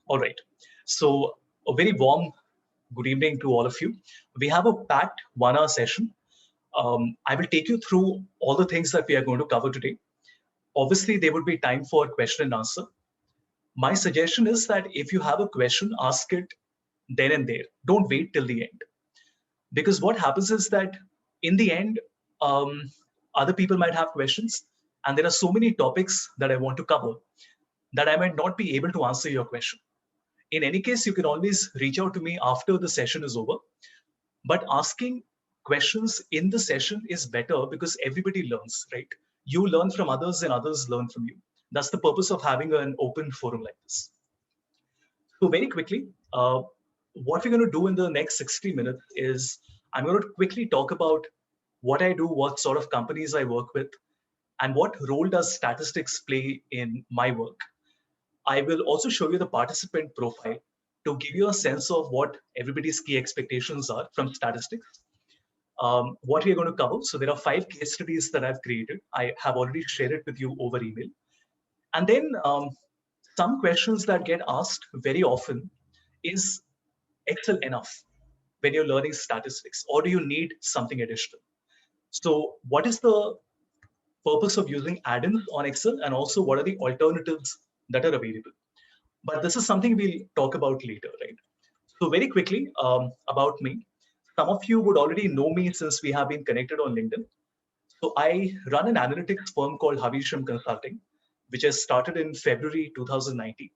All right. So a very warm good evening to all of you. We have a packed 1 hour session. I will take you through all the things that we are going to cover today. Obviously, there would be time for question and answer. My suggestion is that if you have a question, ask it then and there. Don't wait till the end. Because what happens is that in the end, um, other people might have questions, and there are so many topics that I want to cover that I might not be able to answer your question. In any case, you can always reach out to me after the session is over. But asking questions in the session is better because everybody learns, right? You learn from others and others learn from you. That's the purpose of having an open forum like this. So very quickly, what we're going to do in the next 60 minutes is I'm going to quickly talk about what I do, what sort of companies I work with, and what role does statistics play in my work. I will also show you the participant profile to give you a sense of what everybody's key expectations are from statistics. What we're going to cover. So there are 5 case studies that I've created. I have already shared it with you over email. And then some questions that get asked very often is Excel enough when you're learning statistics, or do you need something additional? So what is the purpose of using add-ins on Excel, and also what are the alternatives that are available? But this is something we'll talk about later, right? So very quickly about me. Some of you would already know me since we have been connected on LinkedIn. So I run an analytics firm called Havisham Consulting, which has started in February 2019.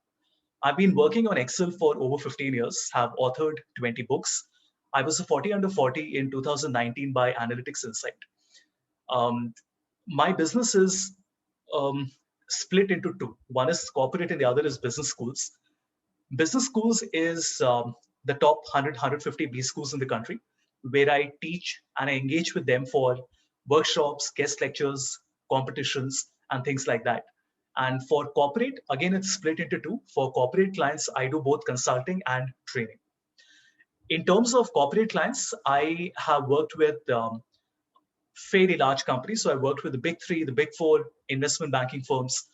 I've been working on Excel for over 15 years, have authored 20 books. I was a 40 under 40 in 2019 by Analytics Insight. Um, my business is split into two. One is corporate and the other is business schools. Business schools is the top 100, 150 B schools in the country, where I teach and I engage with them for workshops, guest lectures, competitions, and things like that. And for corporate, again, it's split into two. For corporate clients, I do both consulting and training. In terms of corporate clients, I have worked with fairly large companies. So I worked with the big three, the big four investment banking firms,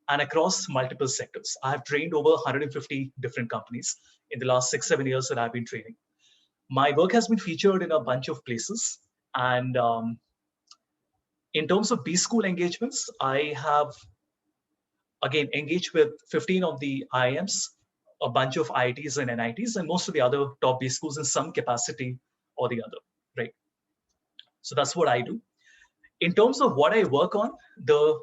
and across multiple sectors. I have trained over 150 different companies in the last 6-7 years that I've been training. My work has been featured in a bunch of places. And in terms of B school engagements, I have, again, engaged with 15 of the IIMs, a bunch of IITs and NITs, and most of the other top B schools in some capacity or the other, right? So that's what I do. In terms of what I work on, the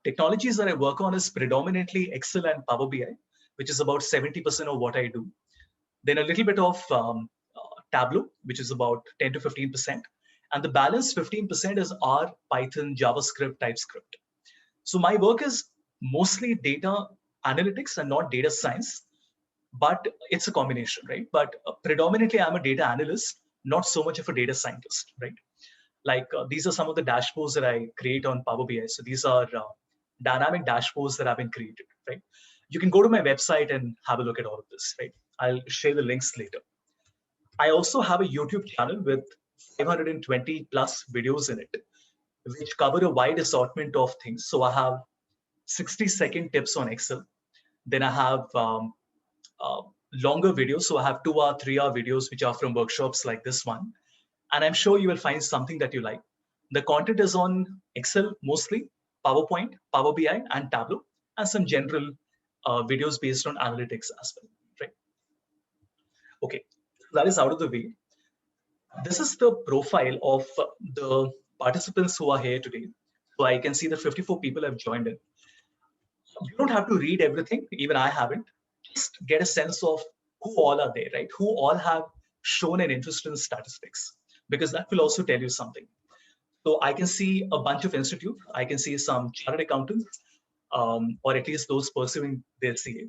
technologies that I work on is predominantly Excel and Power BI, which is about 70% of what I do. Then a little bit of Tableau, which is about 10 to 15%. And the balance 15% is R, Python, JavaScript, TypeScript. So my work is mostly data analytics and not data science, but it's a combination, right? But predominantly I'm a data analyst, not so much of a data scientist, right? Like these are some of the dashboards that I create on Power BI. So these are dynamic dashboards that have been created, right? You can go to my website and have a look at all of this, right? I'll share the links later. I also have a YouTube channel with 520 plus videos in it, which cover a wide assortment of things. So I have 60-second tips on Excel. Then I have uh, longer videos. So I have 2-hour, 3-hour videos, which are from workshops like this one. And I'm sure you will find something that you like. The content is on Excel mostly, PowerPoint, Power BI, and Tableau, and some general videos based on analytics as well, right? Okay, that is out of the way. This is the profile of the participants who are here today. So I can see that 54 people have joined in. You don't have to read everything, even I haven't. Just get a sense of who all are there, right? Who all have shown an interest in statistics, because that will also tell you something. So I can see a bunch of institutes. I can see some chartered accountants, or at least those pursuing their CA.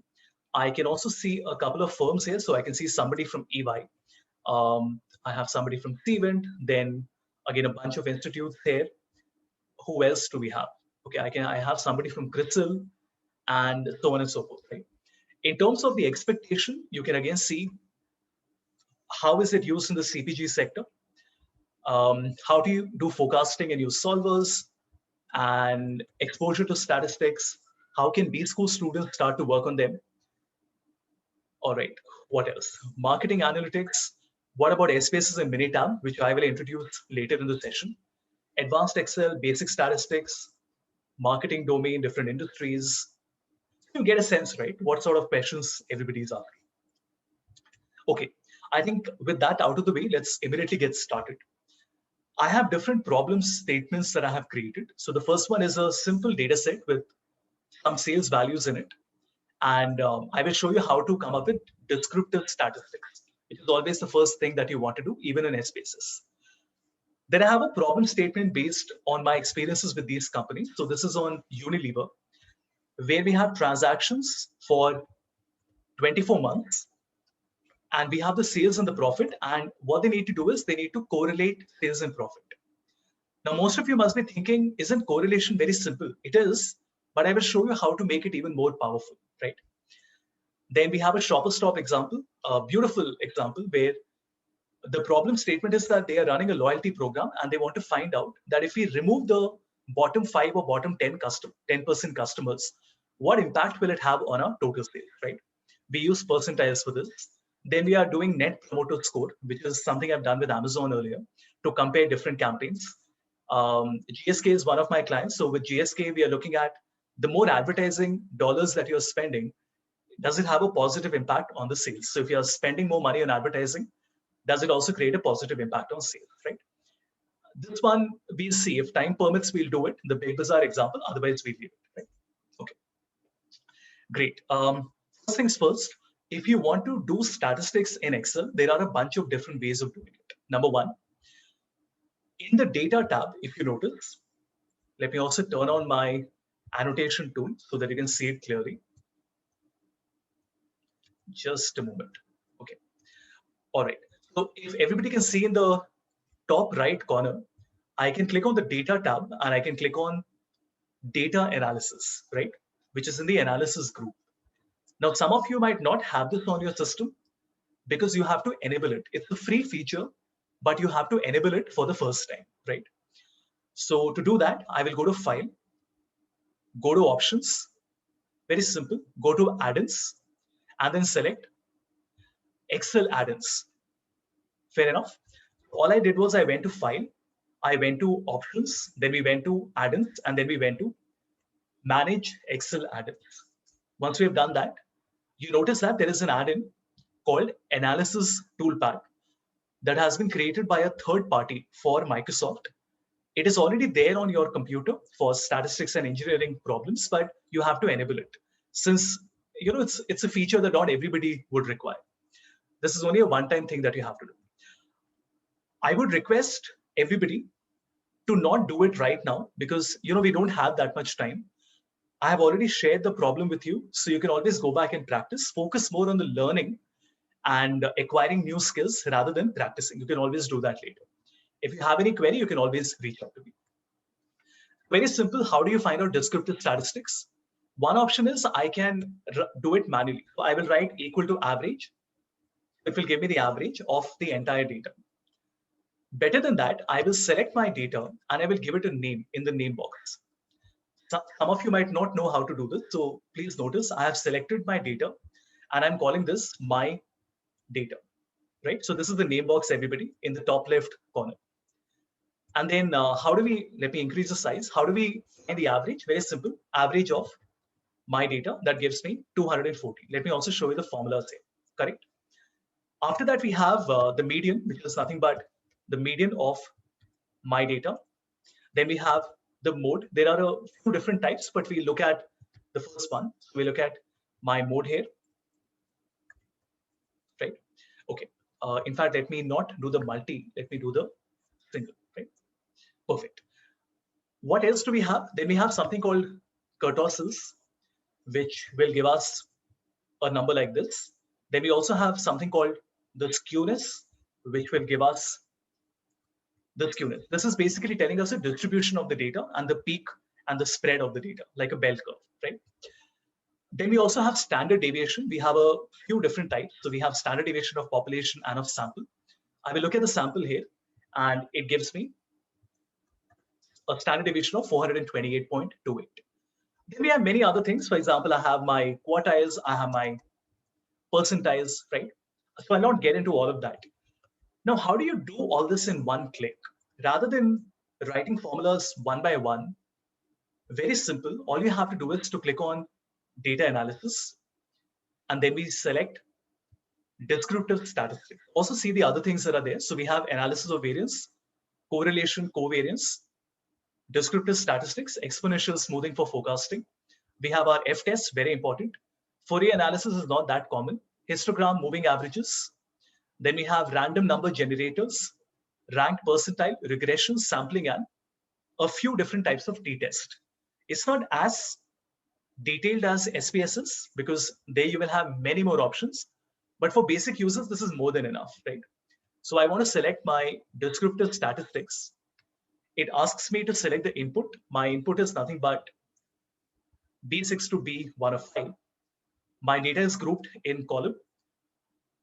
I can also see a couple of firms here. So I can see somebody from EY. I have somebody from Cvent. Then again, a bunch of institutes here. Who else do we have? Okay, I have somebody from CRISIL and so on and so forth, right? In terms of the expectation, you can again see how is it used in the CPG sector. How do you do forecasting and use solvers and exposure to statistics? How can B school students start to work on them? All right, what else? Marketing analytics. What about Spaces and Minitab, which I will introduce later in the session? Advanced Excel, basic statistics, marketing domain, different industries. You get a sense, right? What sort of questions everybody's asking. Okay, I think with that out of the way, let's immediately get started. I have different problem statements that I have created. So the first one is a simple data set with some sales values in it. And I will show you how to come up with descriptive statistics, which is always the first thing that you want to do, even in Spaces. Then I have a problem statement based on my experiences with these companies. So this is on Unilever, where we have transactions for 24 months, and we have the sales and the profit. And what they need to do is they need to correlate sales and profit. Now, most of you must be thinking, isn't correlation very simple? It is, but I will show you how to make it even more powerful, right? Then we have a Shopper Stop example, a beautiful example where the problem statement is that they are running a loyalty program and they want to find out that if we remove the bottom 5 or bottom 10% customers, what impact will it have on our total sales, right? We use percentiles for this. Then we are doing net promoter score, which is something I've done with Amazon earlier to compare different campaigns. GSK is one of my clients. So with GSK, we are looking at the more advertising dollars that you're spending, does it have a positive impact on the sales? So if you're spending more money on advertising, does it also create a positive impact on sales, right? This one, we'll see. If time permits, we'll do it. The Big Bazaar example, otherwise we'll leave it, right? Okay, great. First things first, if you want to do statistics in Excel, there are a bunch of different ways of doing it. Number one, in the data tab, if you notice, let me also turn on my annotation tool so that you can see it clearly. Just a moment. Okay. All right. So if everybody can see in the top right corner, I can click on the data tab and I can click on data analysis, right? Which is in the analysis group. Now, some of you might not have this on your system because you have to enable it. It's a free feature, but you have to enable it for the first time, right? So to do that, I will go to File, go to Options, very simple, go to Add-ins, and then select Excel add-ins. Fair enough. All I did was I went to File, I went to Options, then we went to Add-ins, and then we went to Manage Excel add-ins. Once we have done that, you notice that there is an add-in called Analysis Toolpack that has been created by a third party for Microsoft. It is already there on your computer for statistics and engineering problems, but you have to enable it since it's a feature that not everybody would require. This is only a one-time thing that you have to do. I would request everybody to not do it right now because we don't have that much time. I have already shared the problem with you, so you can always go back and practice. Focus more on the learning and acquiring new skills rather than practicing. You can always do that later. If you have any query, you can always reach out to me. Very simple. How do you find out descriptive statistics? One option is I can do it manually. So I will write equal to average. It will give me the average of the entire data. Better than that, I will select my data and I will give it a name in the name box. Some of you might not know how to do this. So please notice I have selected my data and I'm calling this my data, right? So this is the name box, everybody, in the top left corner. And then let me increase the size. How do we find the average? Very simple, average of my data, that gives me 240. Let me also show you the formulas here, correct? After that, we have the median, which is nothing but the median of my data. Then we have the mode. There are a few different types, but we look at the first one. So we look at my mode here, right? Okay. In fact, let me not do the multi. Let me do the single, right? Perfect. What else do we have? Then we have something called kurtosis, which will give us a number like this. Then we also have something called the skewness, which will give us the skewness. This is basically telling us a distribution of the data and the peak and the spread of the data, like a bell curve, right? Then we also have standard deviation. We have a few different types. So we have standard deviation of population and of sample. I will look at the sample here, and it gives me a standard deviation of 428.28. Then we have many other things. For example, I have my quartiles, I have my percentiles, right? So I'll not get into all of that. Now, how do you do all this in one click? Rather than writing formulas one by one, very simple. All you have to do is to click on data analysis, and then we select descriptive statistics. Also see the other things that are there. So we have analysis of variance, correlation, covariance, descriptive statistics, exponential smoothing for forecasting. We have our F-test, very important. Fourier analysis is not that common. Histogram, moving averages. Then we have random number generators, ranked percentile, regression, sampling, and a few different types of t-test. It's not as detailed as SPSS because there you will have many more options. But for basic users, this is more than enough, right? So I want to select my descriptive statistics. It asks me to select the input. My input is nothing but B6 to B1 of 5. My data is grouped in column.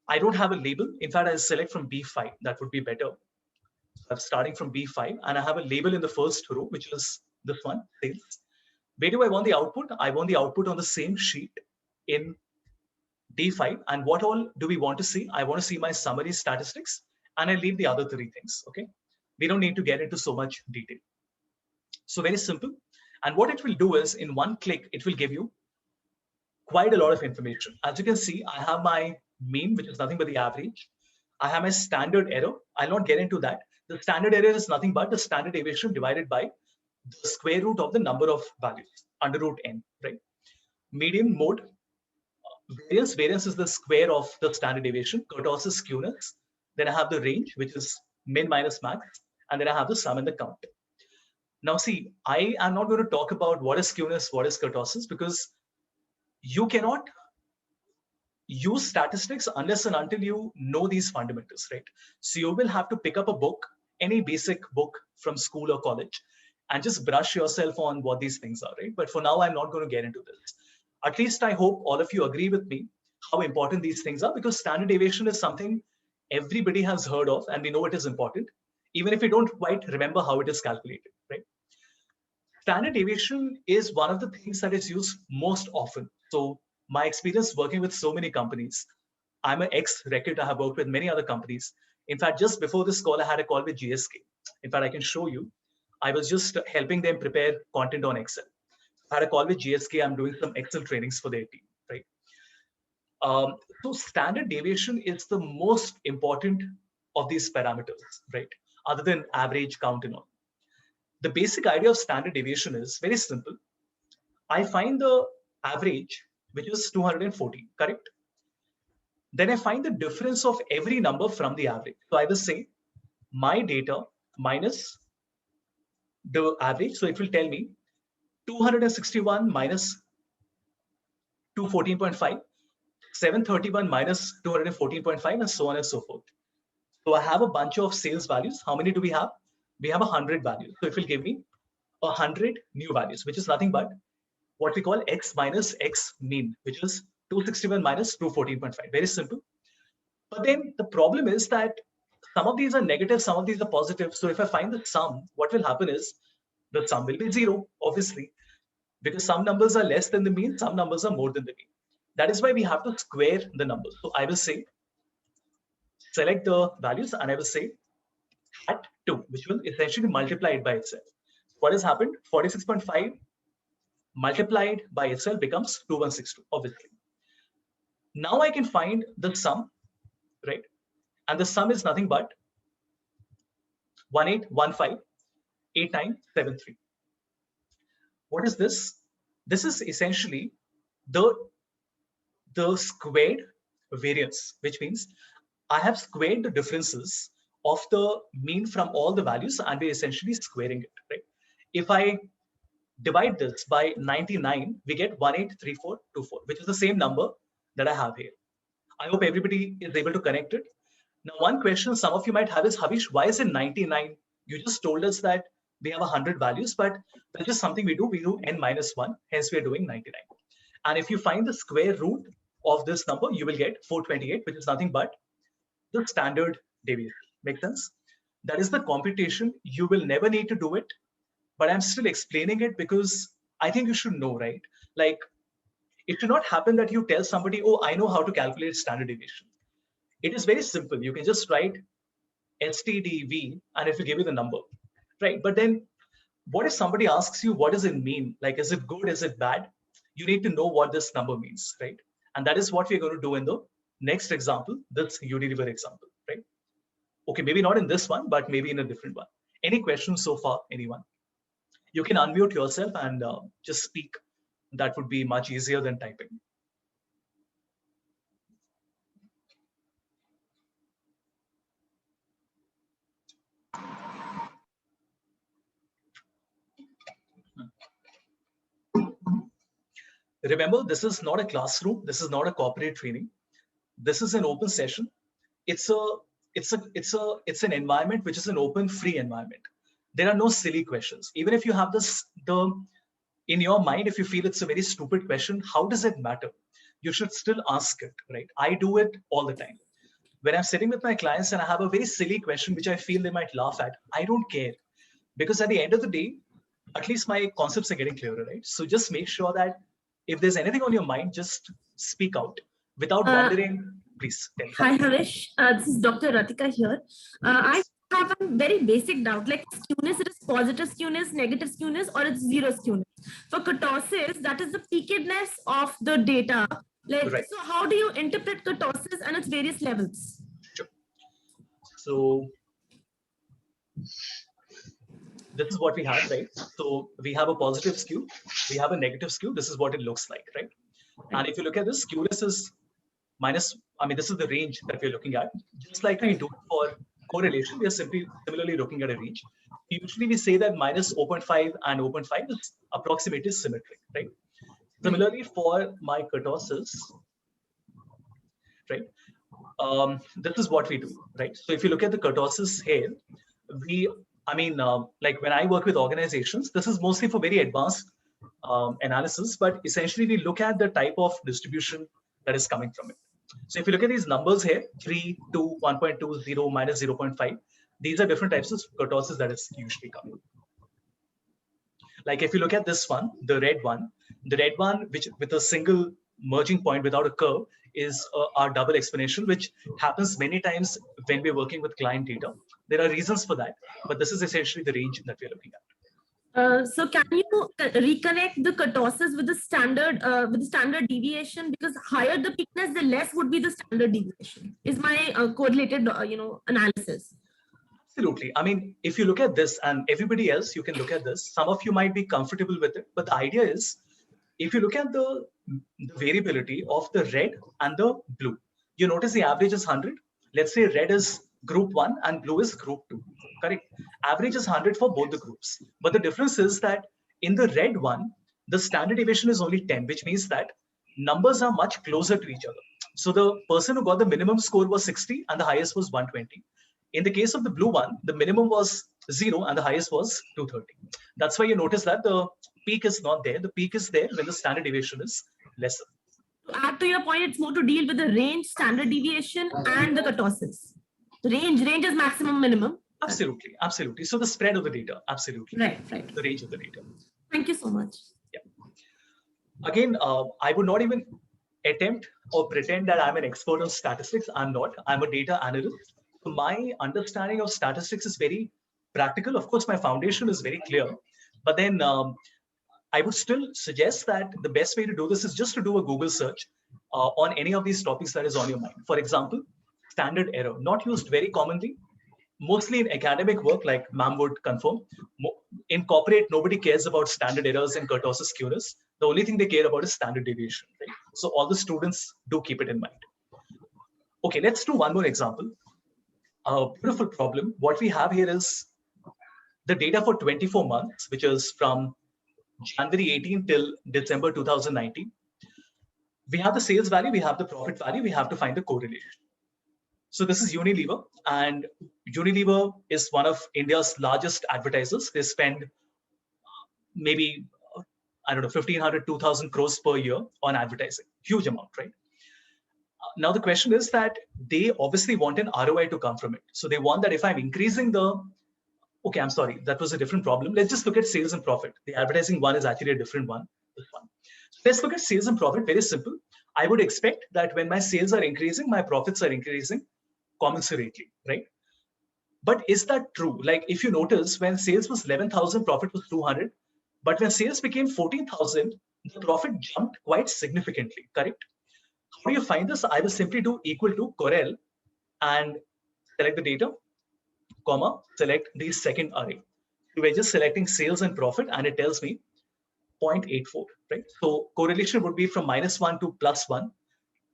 I don't have a label. In fact, I'll select from B5. That would be better. I'm starting from B5 and I have a label in the first row, which is this one, sales. Where do I want the output? I want the output on the same sheet in D5. And what all do we want to see? I want to see my summary statistics and I leave the other three things, okay? We don't need to get into so much detail. So very simple. And what it will do is in one click, it will give you quite a lot of information. As you can see, I have my mean, which is nothing but the average. I have my standard error. I'll not get into that. The standard error is nothing but the standard deviation divided by the square root of the number of values, under root n, right? Median, mode, variance. Variance is the square of the standard deviation. Kurtosis, skewness. Then I have the range, which is min minus max. And then I have the sum and the count. Now see, I am not going to talk about what is skewness, what is kurtosis, because you cannot use statistics unless and until you know these fundamentals, right? So you will have to pick up a book, any basic book from school or college, and just brush yourself on what these things are, right? But for now, I'm not going to get into this. At least I hope all of you agree with me how important these things are, because standard deviation is something everybody has heard of and we know it is important, even if we don't quite remember how it is calculated, right? Standard deviation is one of the things that is used most often. So my experience working with so many companies, I'm an ex-Reckitt. I have worked with many other companies. In fact, just before this call, I had a call with GSK. In fact, I can show you. I was just helping them prepare content on Excel. I had a call with GSK. I'm doing some Excel trainings for their team, right? So standard deviation is the most important of these parameters, right? Other than average, count, and all. The basic idea of standard deviation is very simple. I find the average, which is 240, correct? Then I find the difference of every number from the average. So I will say my data minus the average. So it will tell me 261 minus 214.5, 731 minus 214.5, and so on and so forth. So I have a bunch of sales values. How many do we have? We have 100 values. So it will give me 100 new values, which is nothing but what we call x minus x mean, which is 261 minus 214.5. Very simple. But then the problem is that some of these are negative, some of these are positive. So if I find the sum, what will happen is the sum will be 0, obviously, because some numbers are less than the mean, some numbers are more than the mean. That is why we have to square the numbers. So I will say, select the values, and I will say at 2, which will essentially multiply it by itself. What has happened? 46.5 multiplied by itself becomes 2162, obviously. Now I can find the sum, right? And the sum is nothing but 18158973. What is this? This is essentially the squared variance, which means I have squared the differences of the mean from all the values and we're essentially squaring it, right? If I divide this by 99, we get 183424, which is the same number that I have here. I hope everybody is able to connect it. Now, one question some of you might have is, Havish, why is it 99? You just told us that we have 100 values, but that's just something we do n minus 1, hence we are doing 99. And if you find the square root of this number, you will get 428, which is nothing but the standard deviation. Make sense? That is the computation. You will never need to do it, but I'm still explaining it because I think you should know, right? Like, It should not happen that you tell somebody, oh, I know how to calculate standard deviation. It is very simple. You can just write STDV and it will give you the number, right? But then what if somebody asks you, what does it mean? Like, is it good? Is it bad? You need to know what this number means, right? And that is what we're going to do in the next example, this Unilever example, right? Okay, maybe not in this one, but maybe in a different one. Any questions so far, anyone? You can unmute yourself and just speak. That would be much easier than typing. Remember, this is not a classroom. This is not a corporate training. This is an open session. It's an environment which is an open, free environment. There are no silly questions. Even if you have in your mind, if you feel it's a very stupid question, how does it matter? You should still ask it, right? I do it all the time. When I'm sitting with my clients and I have a very silly question which I feel they might laugh at, I don't care. Because at the end of the day, at least my concepts are getting clearer, right? So just make sure that if there's anything on your mind, just speak out without wondering. Please tell me. Hi, Harish. This is Dr. Ratika here. I have a very basic doubt, like skewness, it is positive skewness, negative skewness, or it's zero skewness. For kurtosis, that is the peakedness of the data. Like, right. So how do you interpret kurtosis and its various levels? Sure. So this is what we have, right? So we have a positive skew, we have a negative skew. This is what it looks like, right? And if you look at this, skewness is minus, I mean, this is the range that we're looking at. Just like we do for correlation, we are similarly looking at a range. Usually we say that minus 0.5 and 0.5 is approximately symmetric, right? Similarly for my kurtosis, right? This is what we do, right? So if you look at the kurtosis here, like when I work with organizations, this is mostly for very advanced analysis, but essentially we look at the type of distribution that is coming from it. So if you look at these numbers here, 3, 2, 1.2, 0, minus 0.5, these are different types of kurtosis that is usually coming. Like if you look at this one, the red one, which with a single merging point without a curve is our double exponential, which happens many times when we're working with client data. There are reasons for that, but this is essentially the range that we're looking at. So can you reconnect the kurtosis with the standard deviation? Because higher the peakness, the less would be the standard deviation. Is my correlated analysis. Absolutely. I mean, if you look at this and everybody else, you can look at this. Some of you might be comfortable with it, but the idea is, if you look at the variability of the red and the blue, you notice the average is 100. Let's say red is group 1 and blue is group 2. Correct. Average is 100 for both the groups. But the difference is that in the red one, the standard deviation is only 10, which means that numbers are much closer to each other. So the person who got the minimum score was 60 and the highest was 120. In the case of the blue one, the minimum was 0 and the highest was 230. That's why you notice that the peak is not there. The peak is there when the standard deviation is lesser. To add to your point, it's more to deal with the range, standard deviation, and the kurtosis. Range is maximum, minimum. Absolutely, absolutely. So the spread of the data, absolutely. Right. The range of the data. Thank you so much. Yeah. Again, I would not even attempt or pretend that I'm an expert on statistics. I'm not. I'm a data analyst. So my understanding of statistics is very practical. Of course, my foundation is very clear. But then I would still suggest that the best way to do this is just to do a Google search on any of these topics that is on your mind. For example, standard error, not used very commonly. Mostly in academic work, like ma'am would confirm. In corporate, nobody cares about standard errors and kurtosis skewness. The only thing they care about is standard deviation. Right? So all the students do keep it in mind. Okay, let's do one more example. A beautiful problem. What we have here is the data for 24 months, which is from January 18 till December 2019. We have the sales value, we have the profit value, we have to find the correlation. So this is Unilever, and Unilever is one of India's largest advertisers. They spend maybe, I don't know, 1,500, 2,000 crores per year on advertising. Huge amount, right? Now the question is that they obviously want an ROI to come from it. So they want that if I'm increasing the, okay, I'm sorry, that was a different problem. Let's just look at sales and profit. The advertising one is actually a different one, this one. Let's look at sales and profit. Very simple. I would expect that when my sales are increasing, my profits are increasing commensurately, right? But is that true? Like if you notice, when sales was 11,000, profit was 200. But when sales became 14,000, the profit jumped quite significantly, correct? How do you find this? I will simply do equal to Corel and select the data, comma, select the second array. We're just selecting sales and profit, and it tells me 0.84, right? So correlation would be from -1 to +1.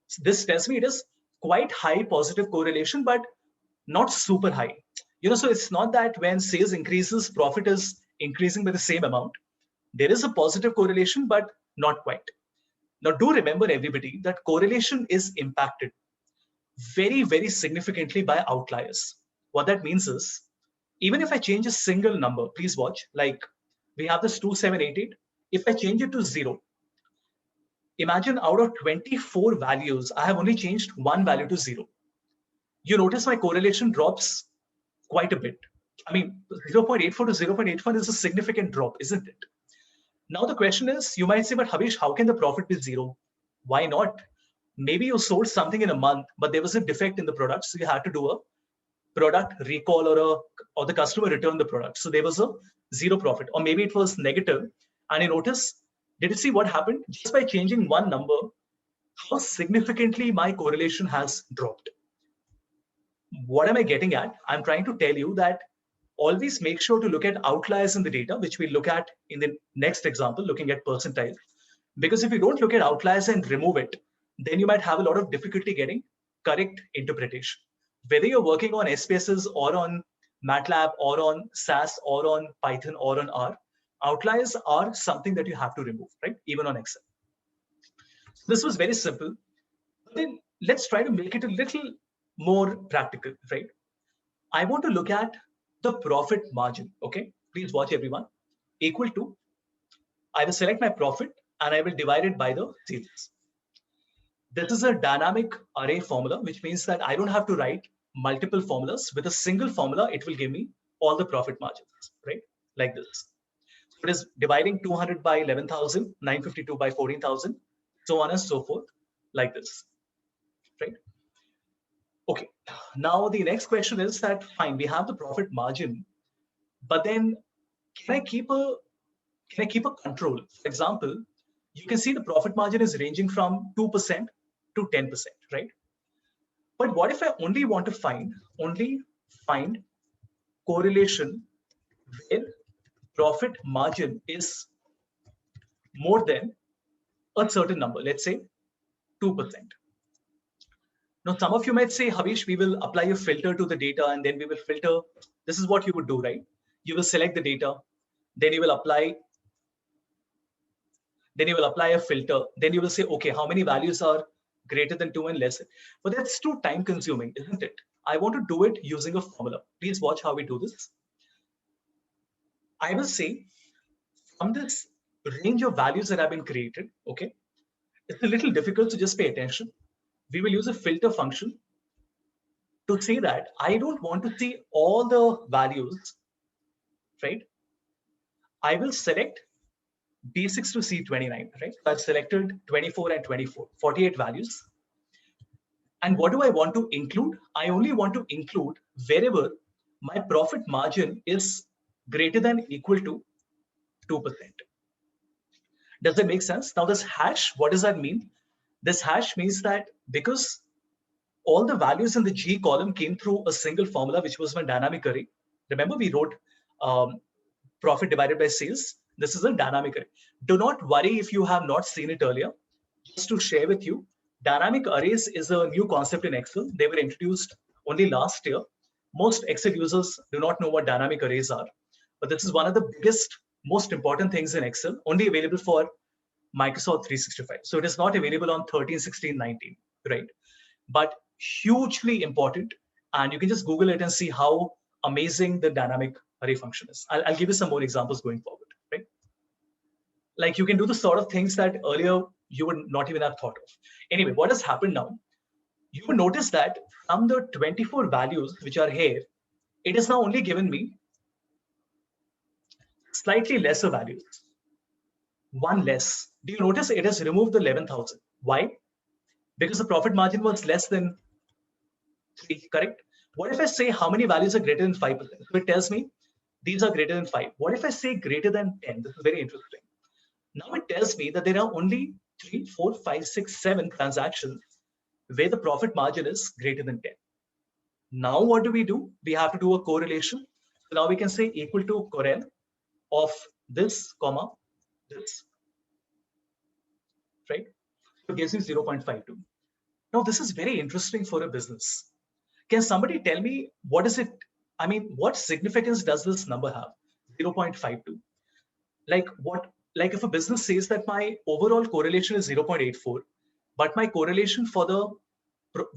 So this tells me it is quite high positive correlation, but not super high. So it's not that when sales increases, profit is increasing by the same amount. There is a positive correlation, but not quite. Now, do remember, everybody, that correlation is impacted very, very significantly by outliers. What that means is, even if I change a single number, please watch, like we have this 2788. If I change it to 0, imagine out of 24 values, I have only changed one value to 0. You notice my correlation drops quite a bit. I mean, 0.84 to 0.81 is a significant drop, isn't it? Now the question is, you might say, but Havish, how can the profit be 0? Why not? Maybe you sold something in a month, but there was a defect in the product, so you had to do a product recall or the customer returned the product. So there was a 0 profit, or maybe it was negative. And you notice, did you see what happened? Just by changing one number, how significantly my correlation has dropped. What am I getting at? I'm trying to tell you that always make sure to look at outliers in the data, which we'll look at in the next example, looking at percentile. Because if you don't look at outliers and remove it, then you might have a lot of difficulty getting correct interpretation. Whether you're working on SPSS or on MATLAB or on SAS or on Python or on R, outliers are something that you have to remove, right? Even on Excel. This was very simple. But then let's try to make it a little more practical, right? I want to look at the profit margin, okay? Please watch, everyone. Equal to, I will select my profit and I will divide it by the sales. This is a dynamic array formula, which means that I don't have to write multiple formulas. With a single formula, it will give me all the profit margins, right? Like this. So it is dividing 200 by 11,000, 952 by 14,000, so on and so forth, like this, right? Okay, now the next question is that, fine, we have the profit margin, but then can I keep a control? For example, you can see the profit margin is ranging from 2% to 10%, right? But what if I only want to find correlation where profit margin is more than a certain number, let's say 2%. Now, some of you might say, Havish, we will apply a filter to the data and then we will filter. This is what you would do, right? You will select the data, then you will apply a filter. Then you will say, okay, how many values are greater than 2 and less? But that's too time consuming, isn't it? I want to do it using a formula. Please watch how we do this. I will say from this range of values that have been created, okay, it's a little difficult to just pay attention. We will use a filter function to say that I don't want to see all the values, right? I will select B6 to C29, right? So I've selected 24 and 24, 48 values. And what do I want to include? I only want to include wherever my profit margin is greater than equal to 2%. Does that make sense? Now this hash, what does that mean? This hash means that because all the values in the G column came through a single formula, which was my dynamic array. Remember, we wrote profit divided by sales. This is a dynamic array. Do not worry if you have not seen it earlier. Just to share with you, dynamic arrays is a new concept in Excel. They were introduced only last year. Most Excel users do not know what dynamic arrays are, but this is one of the biggest, most important things in Excel, only available for Microsoft 365. So it is not available on 13, 16, 19, right? But hugely important. And you can just Google it and see how amazing the dynamic array function is. I'll give you some more examples going forward, right? Like you can do the sort of things that earlier you would not even have thought of. Anyway, what has happened now? You will notice that from the 24 values which are here, it is now only given me slightly lesser values. one less. Do you notice it has removed the 11,000? Why? Because the profit margin was less than 3, correct? What if I say how many values are greater than 5%? So it tells me these are greater than 5. What if I say greater than 10? This is very interesting. Now it tells me that there are only 3, 4, 5, 6, 7 transactions where the profit margin is greater than 10. Now what do? We have to do a correlation. So now we can say equal to correl of this, comma, this, right? So it gives me 0.52. Now this is very interesting for a business. Can somebody tell me what is it? I mean, what significance does this number have? 0.52. Like what? Like if a business says that my overall correlation is 0.84, but my correlation for the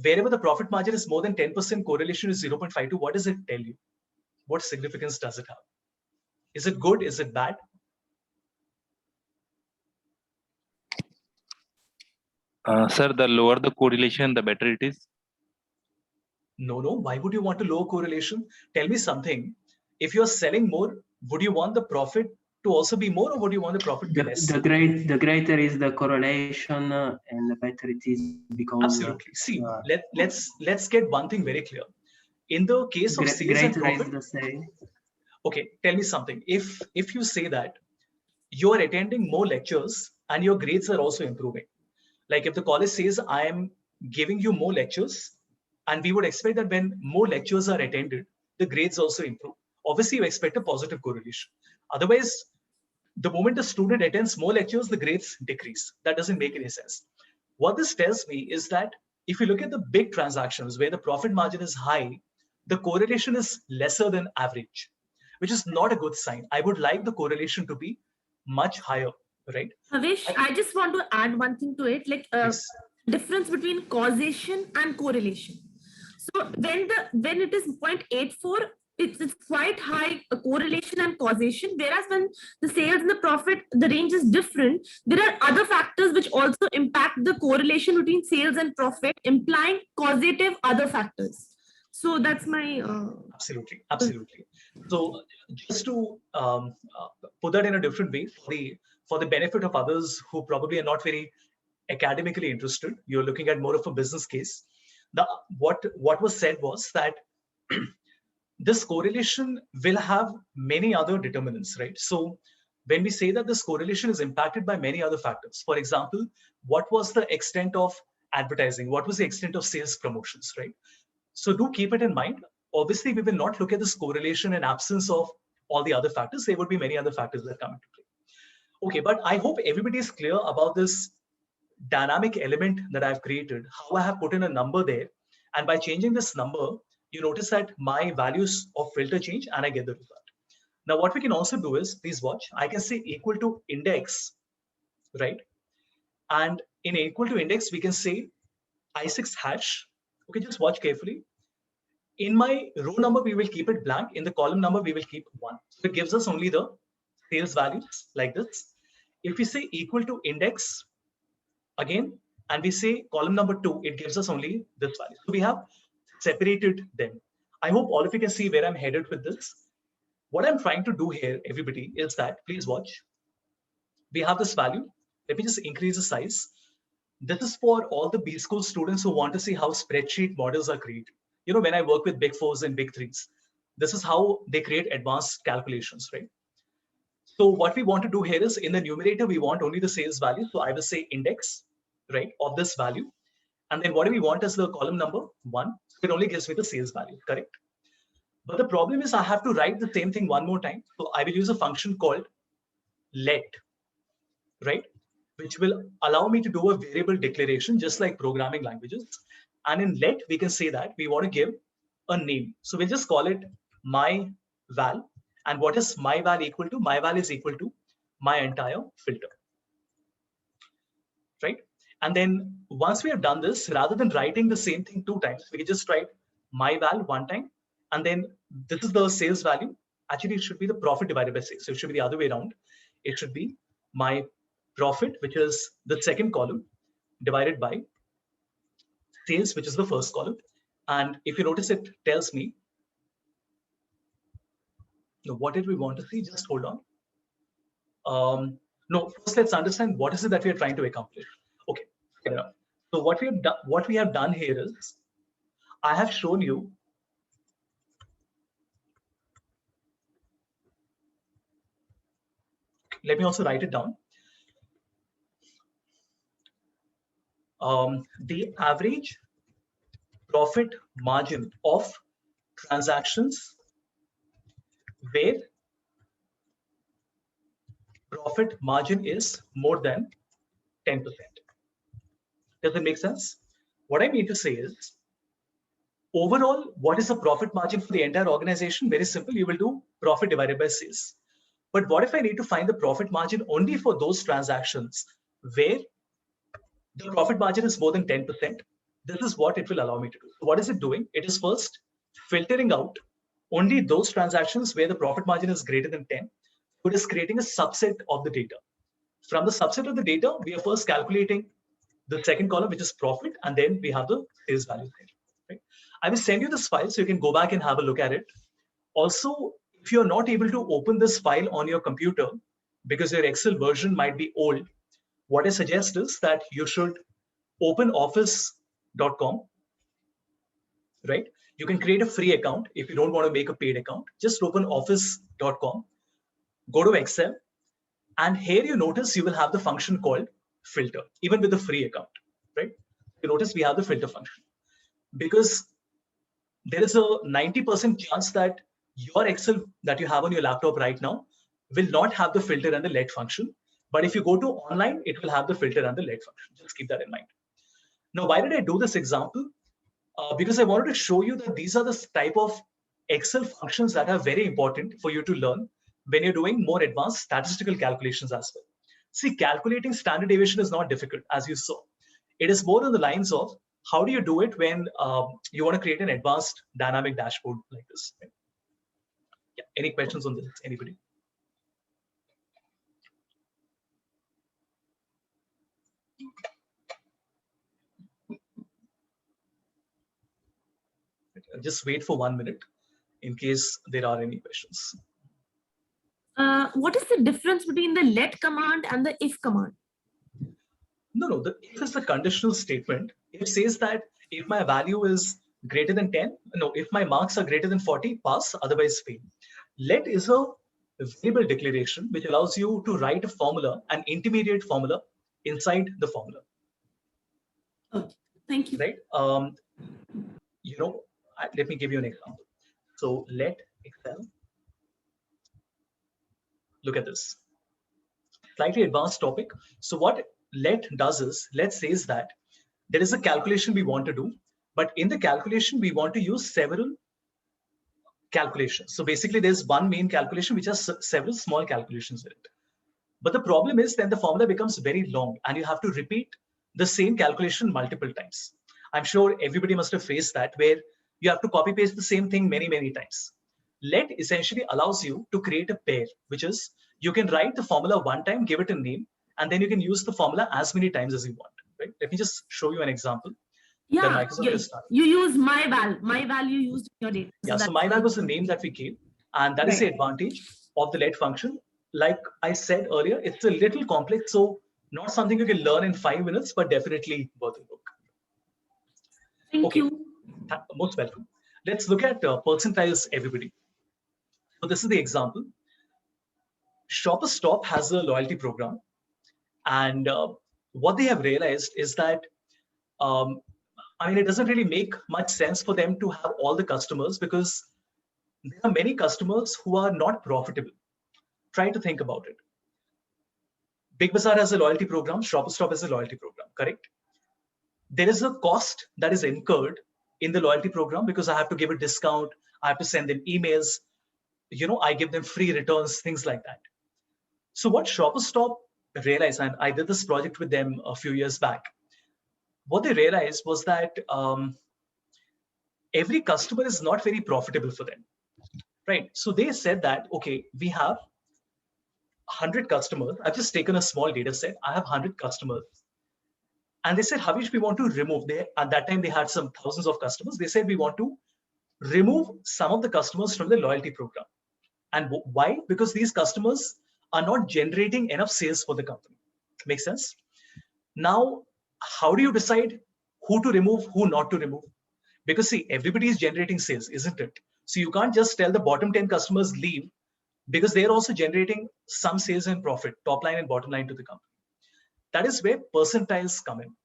wherever the profit margin is more than 10%, correlation is 0.52. What does it tell you? What significance does it have? Is it good? Is it bad? Sir, the lower the correlation, the better it is. No. Why would you want to lower correlation? Tell me something. If you're selling more, would you want the profit to also be more, or would you want the profit to be less? The greater is the correlation, and the better it is because absolutely. See, let's get one thing very clear. In the case of sales and profit, the same. Okay, tell me something. If you say that you're attending more lectures and your grades are also improving, like if the college says I am giving you more lectures, and we would expect that when more lectures are attended, the grades also improve. Obviously, you expect a positive correlation. Otherwise, the moment a student attends more lectures, the grades decrease. That doesn't make any sense. What this tells me is that if you look at the big transactions where the profit margin is high, the correlation is lesser than average, which is not a good sign. I would like the correlation to be much higher, right? Bhavesh, I just want to add one thing to it, like Yes. difference between causation and correlation. So when it is 0.84, it's quite high correlation and causation, whereas when the sales and the profit, the range is different. There are other factors which also impact the correlation between sales and profit, implying causative other factors. So that's my absolutely. So just to put that in a different way, for the benefit of others who probably are not very academically interested, you're looking at more of a business case. What was said was that this correlation will have many other determinants, right? So when we say that this correlation is impacted by many other factors, for example, what was the extent of advertising? What was the extent of sales promotions, right? So do keep it in mind. Obviously, we will not look at this correlation in absence of all the other factors. There would be many other factors that come into play. Okay, but I hope everybody is clear about this dynamic element that I've created, how I have put in a number there. And by changing this number, you notice that my values of filter change and I get the result. Now, what we can also do is, please watch, I can say equal to index, right? And in equal to index, we can say I6 hash. Okay, just watch carefully. In my row number, we will keep it blank. In the column number, we will keep 1. So it gives us only the sales values like this. If we say equal to index again, and we say column number 2, it gives us only this value. So we have separated them. I hope all of you can see where I'm headed with this. What I'm trying to do here, everybody, is that, please watch. We have this value. Let me just increase the size. This is for all the B school students who want to see how spreadsheet models are created. You know, when I work with big fours and big threes, this is how they create advanced calculations, right? So what we want to do here is, in the numerator, we want only the sales value. So I will say index, right, of this value. And then what do we want as the column number? 1. So it only gives me the sales value, correct? But the problem is I have to write the same thing one more time. So I will use a function called let, right? Which will allow me to do a variable declaration, just like programming languages. And in let, we can say that we want to give a name. So we'll just call it my val. And what is my val equal to? My val is equal to my entire filter, right? And then once we have done this, rather than writing the same thing 2 times, we can just write my val 1 time. And then this is the sales value. Actually, it should be the profit divided by 6. So it should be the other way around. It should be my profit, which is the second column, divided by sales, which is the first column. And if you notice, it tells me, what did we want to see? Just hold on. No, first let's understand what is it that we are trying to accomplish. Okay, fair enough. So what we have done here is, I have shown you let me also write it down. The average profit margin of transactions where profit margin is more than 10%. Does it make sense? What I mean to say is, overall, what is the profit margin for the entire organization? Very simple, you will do profit divided by sales. But what if I need to find the profit margin only for those transactions where the profit margin is more than 10%? This is what it will allow me to do. So what is it doing? It is first filtering out only those transactions where the profit margin is greater than 10. So it is creating a subset of the data. From the subset of the data, we are first calculating the second column, which is profit, and then we have the sales value there. Right? I will send you this file so you can go back and have a look at it. Also, if you're not able to open this file on your computer because your Excel version might be old, what I suggest is that you should open office.com, right? You can create a free account if you don't want to make a paid account. Just open office.com, go to Excel, and here you notice you will have the function called filter, even with the free account, right? You notice we have the filter function because there is a 90% chance that your Excel that you have on your laptop right now will not have the filter and the let function. But if you go to online, it will have the filter and the let function. Just keep that in mind. Now, why did I do this example? Because I wanted to show you that these are the type of Excel functions that are very important for you to learn when you're doing more advanced statistical calculations as well. See, calculating standard deviation is not difficult, as you saw. It is more on the lines of how do you do it when you want to create an advanced dynamic dashboard like this. Right? Yeah. Any questions on this? Anybody? Just wait for 1 minute in case there are any questions. What is the difference between the let command and the if command? No, the if is the conditional statement. It says that if my value is greater than 10, no, if my marks are greater than 40, pass, otherwise fail. Let is a variable declaration which allows you to write a formula, an intermediate formula inside the formula. Okay, thank you. Right? Let me give you an example. So let Excel, look at this. Slightly advanced topic. So what let does is, let says that there is a calculation we want to do, but in the calculation, we want to use several calculations. So basically there's one main calculation which has several small calculations in it. But the problem is then the formula becomes very long and you have to repeat the same calculation multiple times. I'm sure everybody must have faced that where you have to copy paste the same thing many, many times. Let essentially allows you to create a pair, which is you can write the formula one time, give it a name, and then you can use the formula as many times as you want. Right? Let me just show you an example. Yeah, you use myval you used in your data. Yeah, so myval was the name that we gave, and that is the advantage of the let function. Like I said earlier, it's a little complex, so not something you can learn in 5 minutes, but definitely worth a look. Thank you. Most welcome. Let's look at percentiles, everybody. So this is the example. Shoppers Stop has a loyalty program, and what they have realized is that it doesn't really make much sense for them to have all the customers because there are many customers who are not profitable. Try to think about it. Big Bazaar has a loyalty program, Shoppers Stop has a loyalty program, correct? There is a cost that is incurred in the loyalty program because I have to give a discount, I have to send them emails, I give them free returns, things like that. So what Shoppers Stop realized, and I did this project with them a few years back, what they realized was that every customer is not very profitable for them, right? So they said that, okay, we have 100 customers. I've just taken a small data set. I have 100 customers. And they said, Havish, we want to remove, at that time they had some thousands of customers. They said, we want to remove some of the customers from the loyalty program. And why? Because these customers are not generating enough sales for the company. Make sense? Now, how do you decide who to remove, who not to remove? Because see, everybody is generating sales, isn't it? So you can't just tell the bottom 10 customers leave, because they're also generating some sales and profit, top line and bottom line to the company. That is where percentiles come in.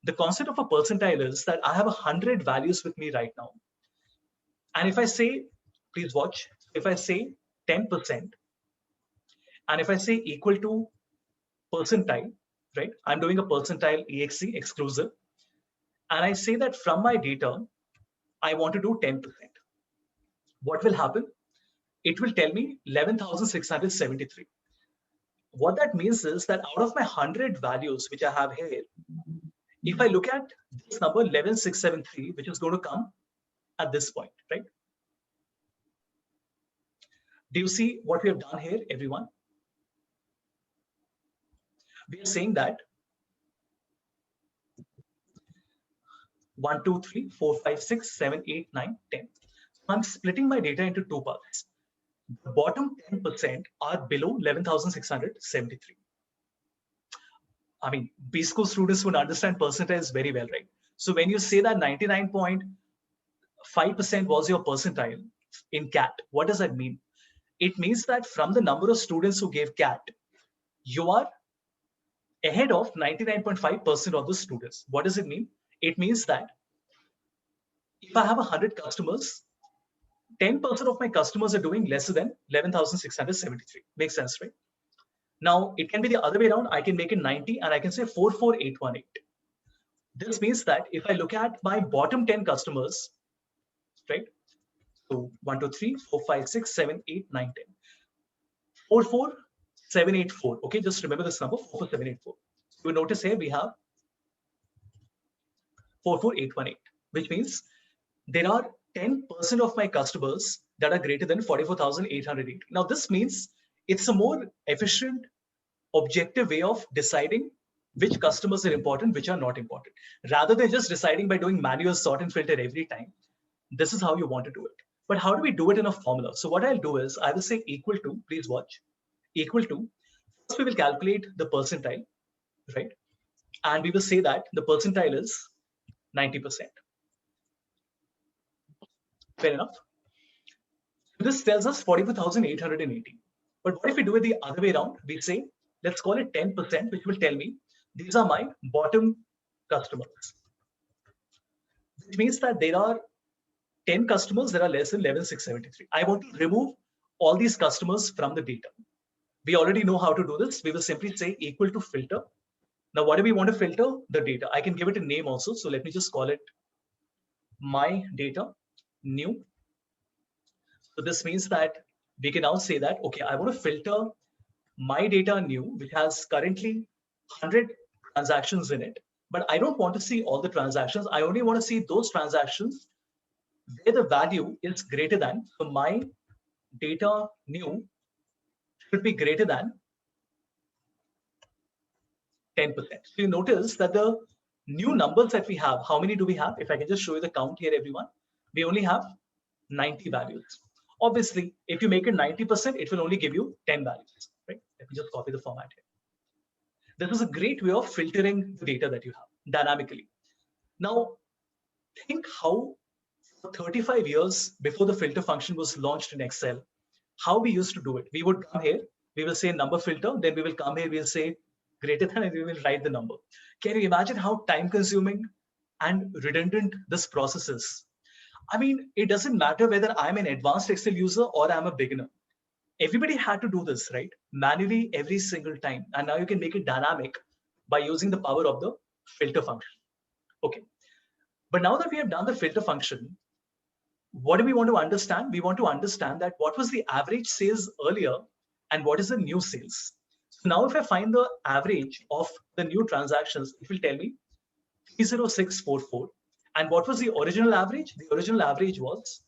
The concept of a percentile is that I have 100 values with me right now. And if I say, please watch, if I say 10%, and if I say equal to percentile, right? I'm doing a percentile exe exclusive. And I say that from my data, I want to do 10%. What will happen? It will tell me 11,673. What that means is that out of my 100 values, which I have here, if I look at this number 11,673, which is going to come at this point, right? Do you see what we have done here, everyone? We are saying that 1, 2, 3, 4, 5, 6, 7, 8, 9, 10. I'm splitting my data into two parts. The bottom 10% are below 11,673. I mean, B school students would understand percentiles very well, right? So when you say that 99.5% was your percentile in CAT, what does that mean? It means that from the number of students who gave CAT, you are ahead of 99.5% of the students. What does it mean? It means that if I have 100 customers, 10% of my customers are doing lesser than 11,673. Makes sense, right? Now, it can be the other way around. I can make it 90 and I can say 44818. This means that if I look at my bottom 10 customers, right? So 1, 2, 3, 4, 5, 6, 7, 8, 9, 10. 44784. Okay, just remember this number, 44784. You will notice here we have 44818, which means there are 10% of my customers that are greater than 44,880. Now, this means it's a more efficient, objective way of deciding which customers are important, which are not important. Rather than just deciding by doing manual sort and filter every time, this is how you want to do it. But how do we do it in a formula? So what I'll do is I will say equal to, please watch, equal to, first we will calculate the percentile, right? And we will say that the percentile is 90%. Fair enough. This tells us 44,880. But what if we do it the other way around? We say, let's call it 10%, which will tell me these are my bottom customers. Which means that there are 10 customers that are less than 11,673. I want to remove all these customers from the data. We already know how to do this. We will simply say equal to filter. Now, what do we want to filter? The data. I can give it a name also. So let me just call it my data new. So this means that we can now say that, okay, I want to filter my data new, which has currently 100 transactions in it, but I don't want to see all the transactions. I only want to see those transactions where the value is greater than, so my data new should be greater than 10%. So you notice that the new numbers that we have, how many do we have? If I can just show you the count here, everyone, we only have 90 values. Obviously, if you make it 90%, it will only give you 10 values, right? Let me just copy the format here. This is a great way of filtering the data that you have dynamically. Now, think how 35 years before the filter function was launched in Excel, how we used to do it. We would come here, we will say number filter, then we will come here, we'll say greater than, and we will write the number. Can you imagine how time consuming and redundant this process is? I mean, it doesn't matter whether I'm an advanced Excel user or I'm a beginner. Everybody had to do this, right? Manually every single time. And now you can make it dynamic by using the power of the filter function. Okay. But now that we have done the filter function, what do we want to understand? We want to understand that what was the average sales earlier and what is the new sales. So now if I find the average of the new transactions, it will tell me 30644. And what was the original average? The original average was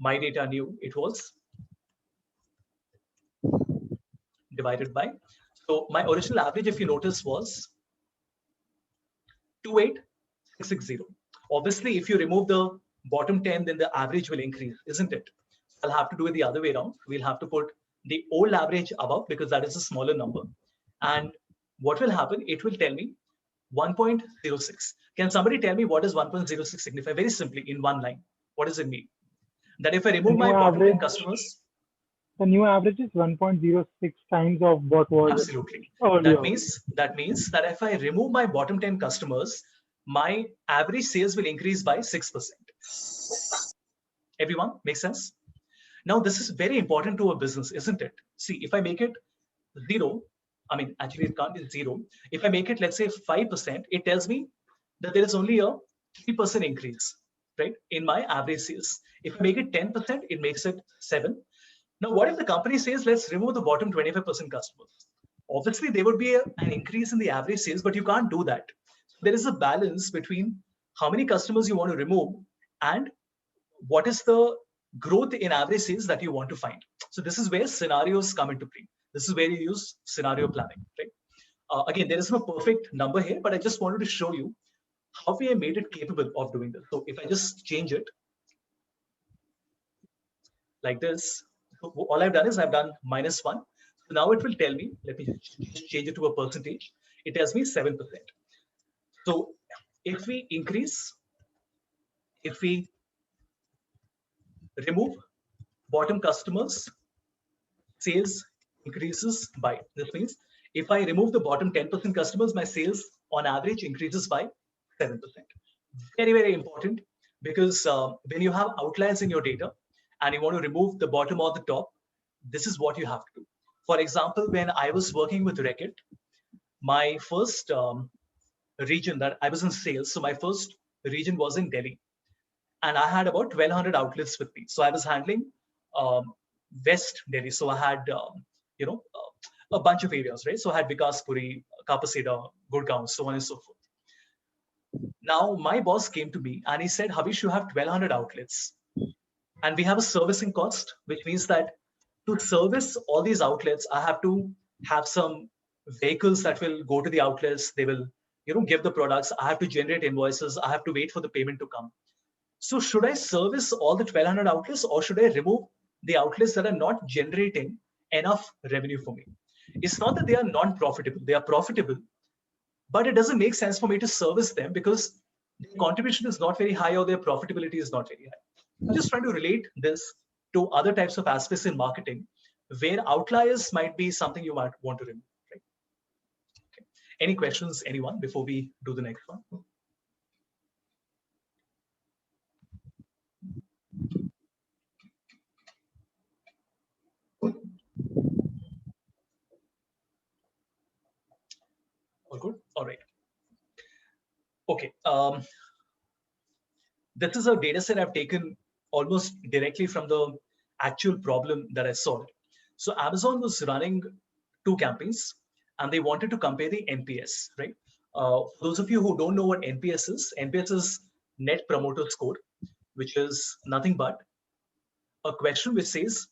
my data new. It was divided by. So my original average, if you notice, was 28660. Obviously, if you remove the bottom 10, then the average will increase, isn't it? I'll have to do it the other way around. We'll have to put the old average above, because that is a smaller number. And what will happen? It will tell me 1.06. Can somebody tell me what does 1.06 signify? Very simply, in one line. What does it mean? That if I remove my bottom 10 customers, the new average is 1.06 times of what was absolutely. earlier. That means that if I remove my bottom 10 customers, my average sales will increase by 6%. Everyone, makes sense? Now, this is very important to a business, isn't it? See, if I make it 0, I mean, actually it can't be 0. If I make it, let's say 5%, it tells me that there is only a 3% increase, right, in my average sales. If I make it 10%, it makes it 7. Now, what if the company says, let's remove the bottom 25% customers? Obviously, there would be an increase in the average sales, but you can't do that. There is a balance between how many customers you want to remove and what is the growth in average sales that you want to find. So this is where scenarios come into play. This is where you use scenario planning, right? Again, there is no perfect number here, but I just wanted to show you how we have made it capable of doing this. So if I just change it like this, all I've done is I've done -1. So now it will tell me, let me just change it to a percentage. It tells me 7%. So if we increase, if we remove bottom customers, sales increases by, this means if I remove the bottom 10% customers, my sales on average increases by 7%. Very, very important, because when you have outliers in your data and you want to remove the bottom or the top, this is what you have to do. For example, when I was working with Reckitt, my first region that I was in sales, so my first region was in Delhi. And I had about 1,200 outlets with me. So I was handling West Delhi. So I had, a bunch of areas, right? So I had Vikaspuri, Kapaseda, Gurgaon, so on and so forth. Now my boss came to me and he said, Havish, you have 1,200 outlets. And we have a servicing cost, which means that to service all these outlets, I have to have some vehicles that will go to the outlets. They will, give the products. I have to generate invoices. I have to wait for the payment to come. So should I service all the 1,200 outlets, or should I remove the outlets that are not generating enough revenue for me? It's not that they are non-profitable. They are profitable, but it doesn't make sense for me to service them because their contribution is not very high or their profitability is not very high. I'm just trying to relate this to other types of aspects in marketing where outliers might be something you might want to remove. Right? Okay. Any questions, anyone, before we do the next one? All good? All right. Okay. This is a data set I've taken almost directly from the actual problem that I solved. So Amazon was running 2 campaigns and they wanted to compare the NPS, right? For those of you who don't know what NPS is Net Promoter Score, which is nothing but a question which says,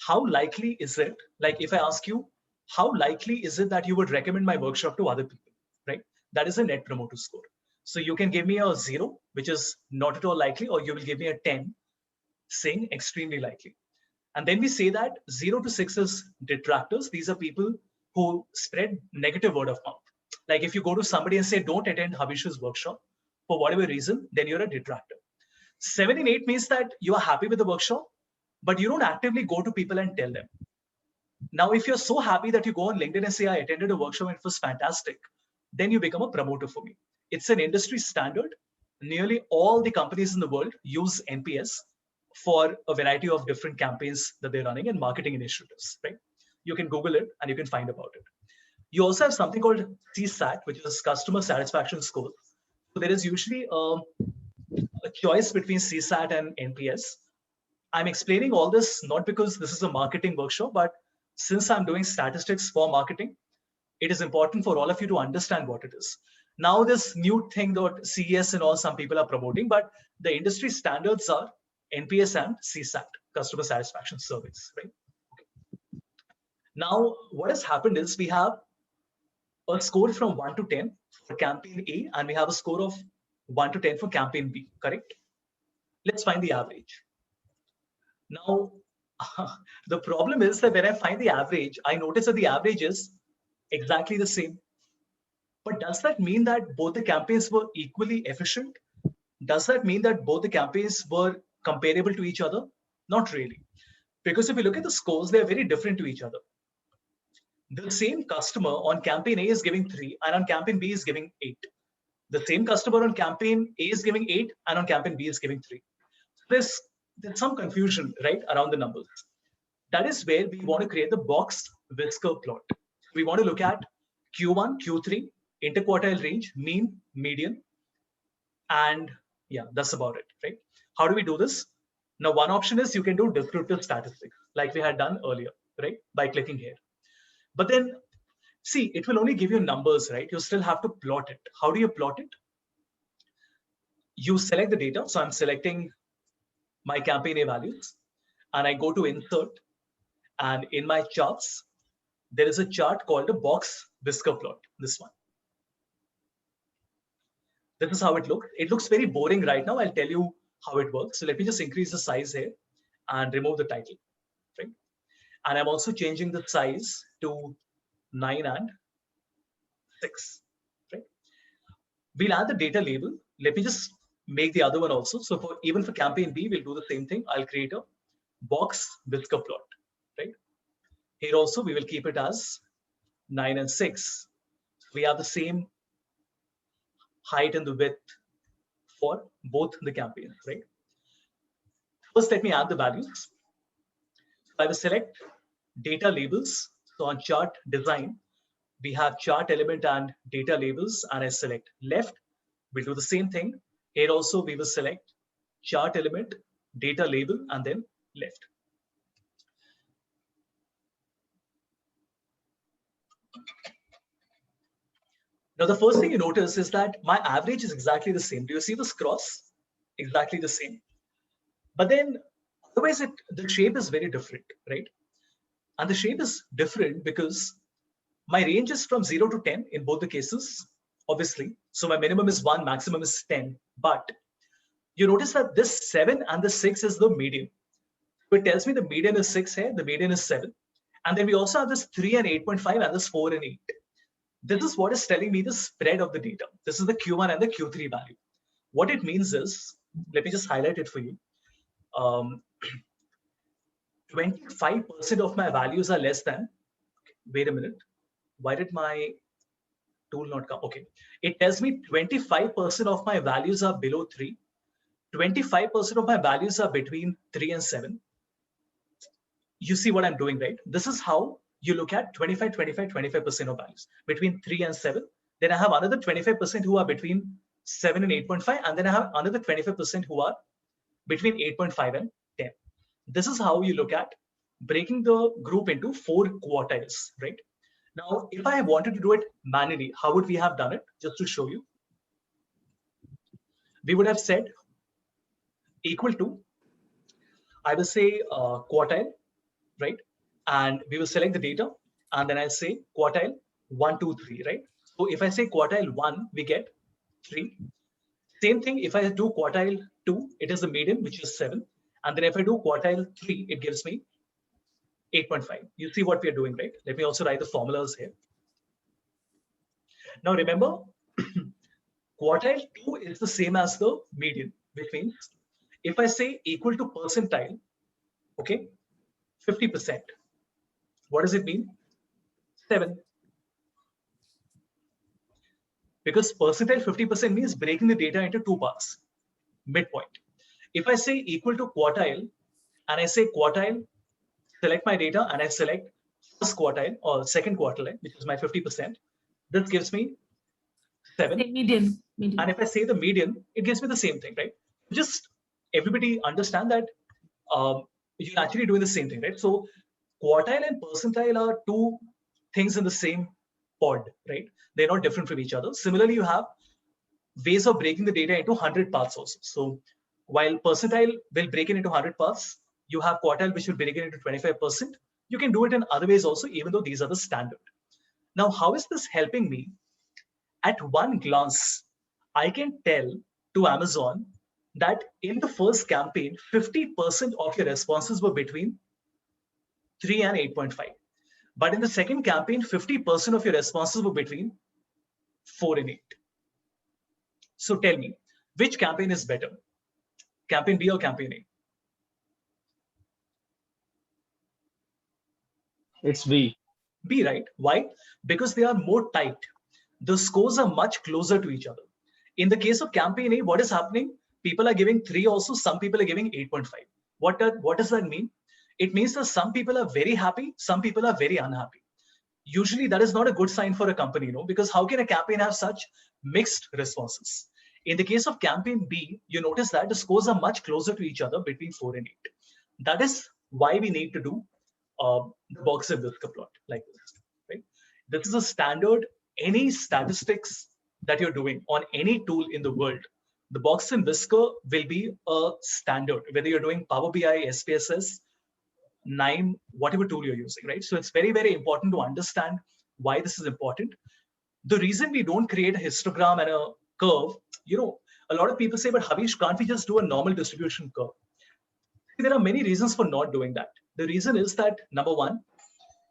how likely is it, like if I ask you, how likely is it that you would recommend my workshop to other people, right? That is a Net Promoter Score. So you can give me a 0, which is not at all likely, or you will give me a 10, saying extremely likely. And then we say that 0 to 6 is detractors. These are people who spread negative word of mouth. Like if you go to somebody and say, don't attend Havish's workshop for whatever reason, then you're a detractor. 7 and 8 means that you are happy with the workshop, but you don't actively go to people and tell them. Now, if you're so happy that you go on LinkedIn and say, I attended a workshop and it was fantastic, then you become a promoter for me. It's an industry standard. Nearly all the companies in the world use NPS for a variety of different campaigns that they're running and marketing initiatives, right? You can Google it and you can find about it. You also have something called CSAT, which is Customer Satisfaction Score. So there is usually a choice between CSAT and NPS. I'm explaining all this not because this is a marketing workshop, but since I'm doing statistics for marketing, it is important for all of you to understand what it is. Now, this new thing that CES and all some people are promoting, but the industry standards are NPS and CSAT, Customer Satisfaction Surveys, right? Okay. Now, what has happened is we have a score from 1 to 10 for campaign A, and we have a score of 1 to 10 for campaign B, correct? Let's find the average. Now, The problem is that when I find the average, I notice that the average is exactly the same. But does that mean that both the campaigns were equally efficient? Does that mean that both the campaigns were comparable to each other? Not really. Because if you look at the scores, they are very different to each other. The same customer on campaign A is giving 3 and on campaign B is giving 8. The same customer on campaign A is giving 8 and on campaign B is giving 3. There's some confusion, right, around the numbers. That is where we want to create the box whisker plot. We want to look at Q1, Q3, interquartile range, mean, median, and yeah, that's about it, right? How do we do this? Now, one option is you can do descriptive statistics like we had done earlier, right? By clicking here. But then, see, it will only give you numbers, right? You still have to plot it. How do you plot it? You select the data. So I'm selecting my campaign A values and I go to insert, and in my charts, there is a chart called a box whisker plot, this one. This is how it looks. It looks very boring right now. I'll tell you how it works. So let me just increase the size here and remove the title, right? And I'm also changing the size to 9 and 6, right? We'll add the data label. Let me just make the other one also. So for even for campaign B, we'll do the same thing. I'll create a box whisker plot, right? Here also, we will keep it as 9 and 6. We have the same height and the width for both the campaigns, right? First, let me add the values. I will select data labels. So on chart design, we have chart element and data labels, and I select left. We'll do the same thing. Here also, we will select chart element, data label, and then left. Now, the first thing you notice is that my average is exactly the same. Do you see this cross? Exactly the same. But then otherwise, the shape is very different, right? And the shape is different because my range is from 0 to 10 in both the cases, obviously. So my minimum is 1, maximum is 10. But you notice that this 7 and the 6 is the median. So it tells me the median is 6 here, the median is 7. And then we also have this 3 and 8.5 and this 4 and 8. This is what is telling me the spread of the data. This is the Q1 and the Q3 value. What it means is, let me just highlight it for you. 25% of my values are less than, wait a minute. Why did my tool not come? Okay. It tells me 25% of my values are below 3. 25% of my values are between 3 and 7. You see what I'm doing, right? This is how you look at 25% of values between 3 and 7. Then I have another 25% who are between 7 and 8.5. And then I have another 25% who are between 8.5 and 10. This is how you look at breaking the group into 4 quartiles, right? Now, if I wanted to do it manually, how would we have done it? Just to show you. We would have said equal to, I will say quartile, right? And we will select the data, and then I'll say quartile 1, 2, 3, right? So if I say quartile 1, we get 3. Same thing, if I do quartile 2, it is the median, which is 7. And then if I do quartile 3, it gives me 8.5. You see what we are doing, right? Let me also write the formulas here. Now remember, quartile 2 is the same as the median, which means if I say equal to percentile, okay, 50%. What does it mean? 7. Because percentile 50% means breaking the data into 2 parts, midpoint. If I say equal to quartile, and I say quartile, select my data, and I select first quartile or second quartile, which is my 50%, this gives me 7. Median. And if I say the median, it gives me the same thing, right? Just everybody understand that you're actually doing the same thing, right? So quartile and percentile are 2 things in the same pod, right? They're not different from each other. Similarly, you have ways of breaking the data into 100 parts also. So while percentile will break it into 100 parts, you have quartile which will break it into 25%. You can do it in other ways also, even though these are the standard. Now, how is this helping me? At one glance, I can tell to Amazon that in the first campaign, 50% of your responses were between 3 and 8.5. But in the second campaign, 50% of your responses were between 4 and 8. So tell me, which campaign is better? Campaign B or campaign A? It's B. B, right? Why? Because they are more tight. The scores are much closer to each other. In the case of campaign A, what is happening? People are giving 3 also, some people are giving 8.5. What does that mean? It means that some people are very happy, some people are very unhappy. Usually that is not a good sign for a company, because how can a campaign have such mixed responses? In the case of campaign B, you notice that the scores are much closer to each other between 4 and 8. That is why we need to do the box and whisker plot like this, right? This is a standard. Any statistics that you're doing on any tool in the world, the box and whisker will be a standard, whether you're doing Power BI, SPSS, NIME, whatever tool you're using, right? So it's very, very important to understand why this is important. The reason we don't create a histogram and a curve, a lot of people say, but Havish, can't we just do a normal distribution curve? There are many reasons for not doing that. The reason is that, number one,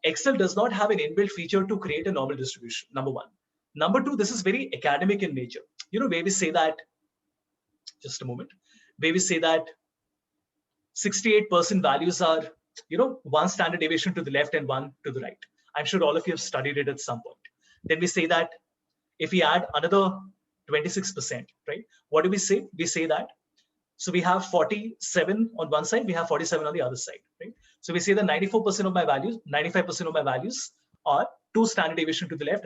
Excel does not have an inbuilt feature to create a normal distribution, number one. Number two, this is very academic in nature. Where we say that, just a moment, where we say that 68% values are, one standard deviation to the left and one to the right. I'm sure all of you have studied it at some point. Then we say that if we add another 26%, right? What do we say? We say that, so we have 47 on one side, we have 47 on the other side, right? So we say that 94% of my values, 95% of my values are 2 standard deviation to the left.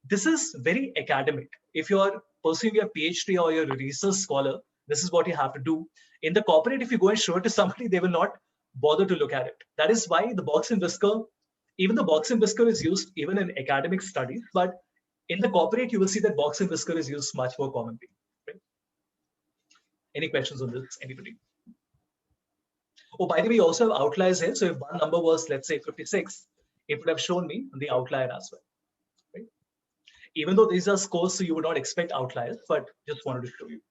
This is very academic. If you're pursuing your PhD or you're a research scholar, this is what you have to do. In the corporate, if you go and show it to somebody, they will not bother to look at it. That is why the box and whisker, even the box and whisker is used even in academic studies, but in the corporate, you will see that box and whisker is used much more commonly. Right? Any questions on this, anybody? Oh, by the way, we also have outliers here. So if one number was, let's say 56, it would have shown me the outlier as well. Right? Even though these are scores, so you would not expect outliers, but just wanted to show you.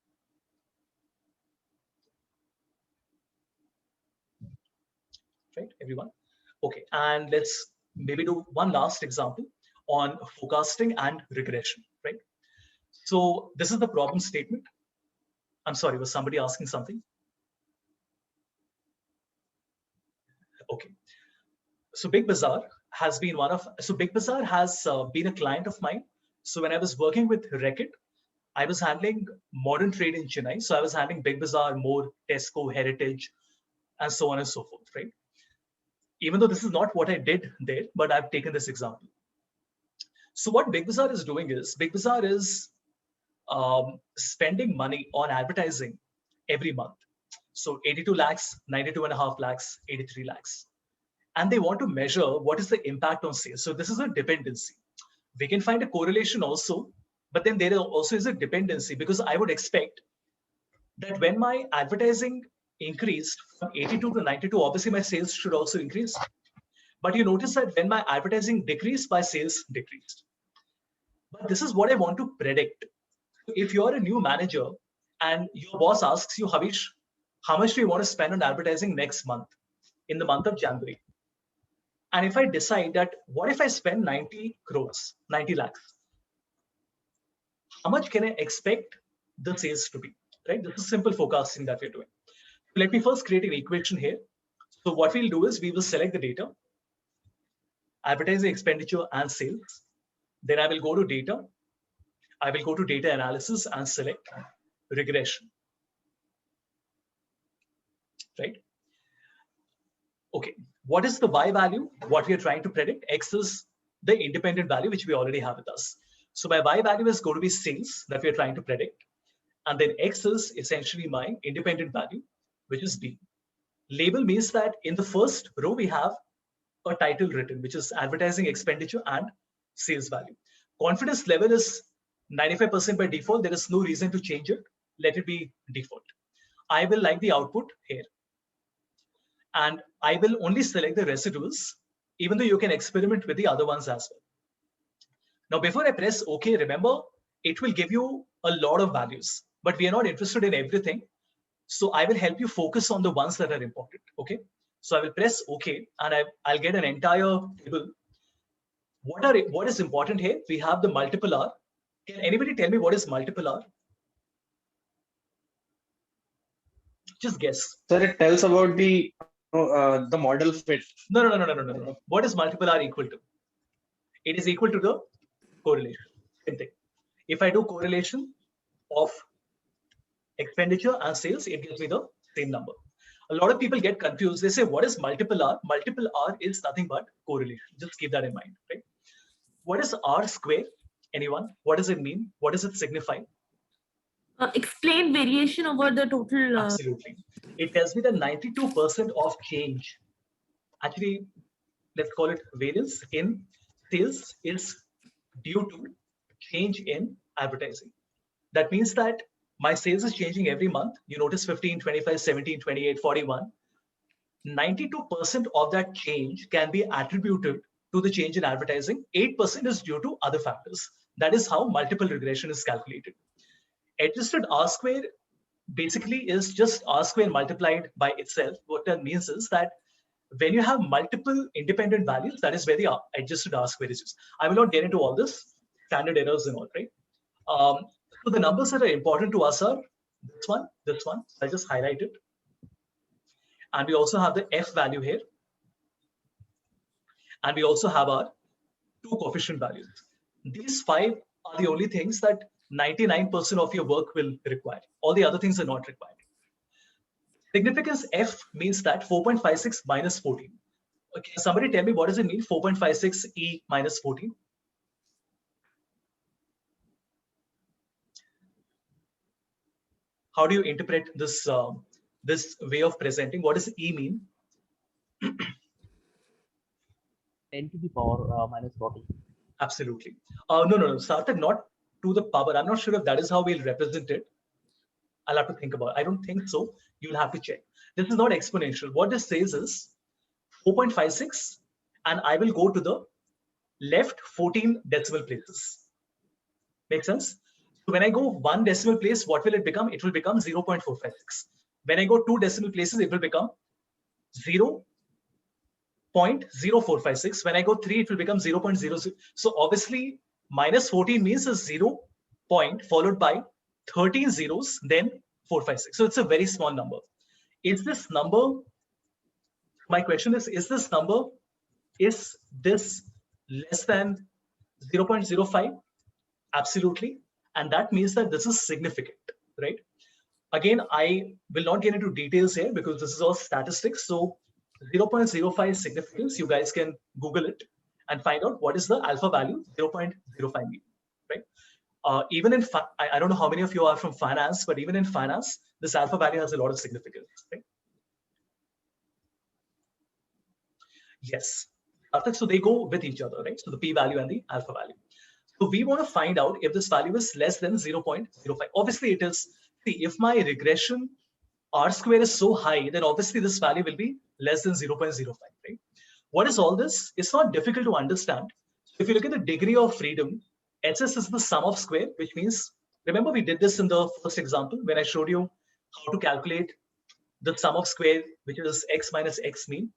Right, everyone? Okay, and let's maybe do one last example on forecasting and regression, right? So this is the problem statement. I'm sorry, was somebody asking something? Okay. So Big Bazaar has been Big Bazaar has been a client of mine. So when I was working with Reckitt, I was handling modern trade in Chennai. So I was handling Big Bazaar, More, Tesco, Heritage, and so on and so forth, right? Even though this is not what I did there, but I've taken this example. So what Big Bazaar is doing is, Big Bazaar is spending money on advertising every month. So 82 lakhs, 92.5 lakhs, 83 lakhs. And they want to measure what is the impact on sales. So this is a dependency. We can find a correlation also, but then there also is a dependency, because I would expect that when my advertising increased from 82 to 92, obviously my sales should also increase. But you notice that when my advertising decreased, my sales decreased. But this is what I want to predict. If you're a new manager and your boss asks you, Havish, how much do you want to spend on advertising next month, in the month of January? And if I decide that, what if I spend 90 crores, 90 lakhs? How much can I expect the sales to be, right? This is simple forecasting that we're doing. Let me first create an equation here. So what we'll do is we will select the data, advertising expenditure and sales. Then I will go to data. I will go to data analysis and select regression, right? Okay, what is the Y value? What we are trying to predict? X is the independent value, which we already have with us. So my Y value is going to be sales that we are trying to predict. And then X is essentially my independent value, which is B. Label means that in the first row, we have a title written, which is advertising expenditure and sales value. Confidence level is 95% by default. There is no reason to change it. Let it be default. I will like the output here. And I will only select the residuals, even though you can experiment with the other ones as well. Now, before I press OK, remember, it will give you a lot of values, but we are not interested in everything. So I will help you focus on the ones that are important, okay? So I will press OK, and I'll get an entire table. What is important here? We have the multiple R. Can anybody tell me what is multiple R? Just guess. Sir, it tells about the model fit. No. What is multiple R equal to? It is equal to the correlation. Same thing. If I do correlation of expenditure and sales, it gives me the same number. A lot of people get confused. They say, what is multiple R? Multiple R is nothing but correlation. Just keep that in mind, right? What is R square? Anyone? What does it mean? What does it signify? Explain variation over the total. Absolutely. It tells me that 92% of change, actually, let's call it variance in sales, is due to change in advertising. That means that my sales is changing every month. You notice 15, 25, 17, 28, 41. 92% of that change can be attributed to the change in advertising. 8% is due to other factors. That is how multiple regression is calculated. Adjusted R square basically is just R square multiplied by itself. What that means is that when you have multiple independent values, that is where the adjusted R square is used. I will not get into all this standard errors and all, right? So the numbers that are important to us are this one. I'll just highlight it. And we also have the F value here. And we also have our two coefficient values. These 5 are the only things that 99% of your work will require. All the other things are not required. Significance F means that 4.56 minus 14. Okay, somebody tell me what does it mean? 4.56 E minus 14. How do you interpret this this way of presenting? What does E mean? 10 to the power minus 40. Absolutely. No, Sarthak, not to the power. I'm not sure if that is how we'll represent it. I'll have to think about it. I don't think so. You'll have to check. This is not exponential. What this says is 4.56, and I will go to the left 14 decimal places. Make sense? So when I go 1 decimal place, what will it become? It will become 0.456. When I go 2 decimal places, it will become 0.0456. When I go 3, it will become 0.00. So obviously, minus 14 means a 0 point followed by 13 zeros, then 456. So it's a very small number. Is this number, my question is this number, is this less than 0.05? Absolutely. And that means that this is significant, right? Again, I will not get into details here because this is all statistics. So 0.05 significance, you guys can Google it and find out what is the alpha value 0.05 mean, right? Even in, I don't know how many of you are from finance, but even in finance, this alpha value has a lot of significance, right? Yes. So they go with each other, right? So the p value and the alpha value. So we want to find out if this value is less than 0.05. Obviously it is, see, if my regression R square is so high, then obviously this value will be less than 0.05, right? What is all this? It's not difficult to understand. If you look at the degree of freedom, SS is the sum of square, which means, remember we did this in the first example when I showed you how to calculate the sum of square, which is x minus x mean.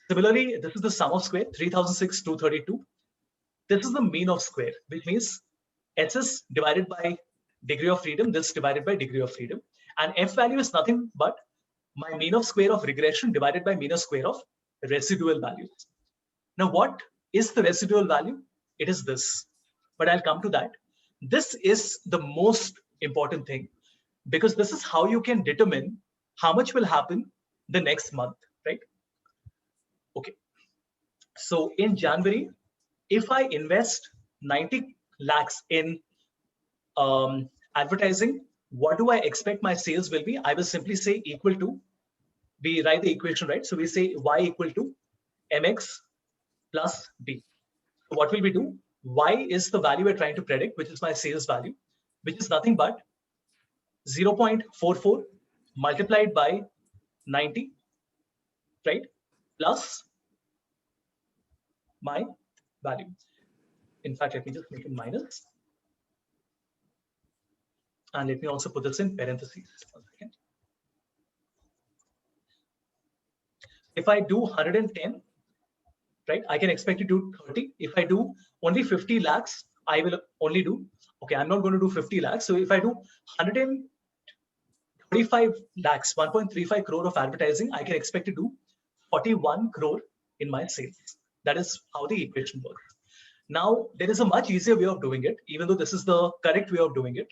Similarly, this is the sum of square, 3006,232. This is the mean of square, which means SS divided by degree of freedom, this divided by degree of freedom. And F value is nothing but my mean of square of regression divided by mean of square of residual values. Now, what is the residual value? It is this, but I'll come to that. This is the most important thing because this is how you can determine how much will happen the next month, right? Okay. So in January, if I invest 90 lakhs in advertising, what do I expect my sales will be? I will simply say equal to, we write the equation, right? So we say y equal to mx plus b. So what will we do? Y is the value we're trying to predict, which is my sales value, which is nothing but 0.44 multiplied by 90, right? Plus my value. In fact, let me just make it minus. And let me also put this in parentheses. 1 second. If I do 110, right, I can expect to do 30. If I do only 50 lakhs, I will only do, okay, I'm not going to do 50 lakhs. So if I do 135 lakhs, 1.35 crore of advertising, I can expect to do 41 crore in my sales. That is how the equation works. Now, there is a much easier way of doing it, even though this is the correct way of doing it.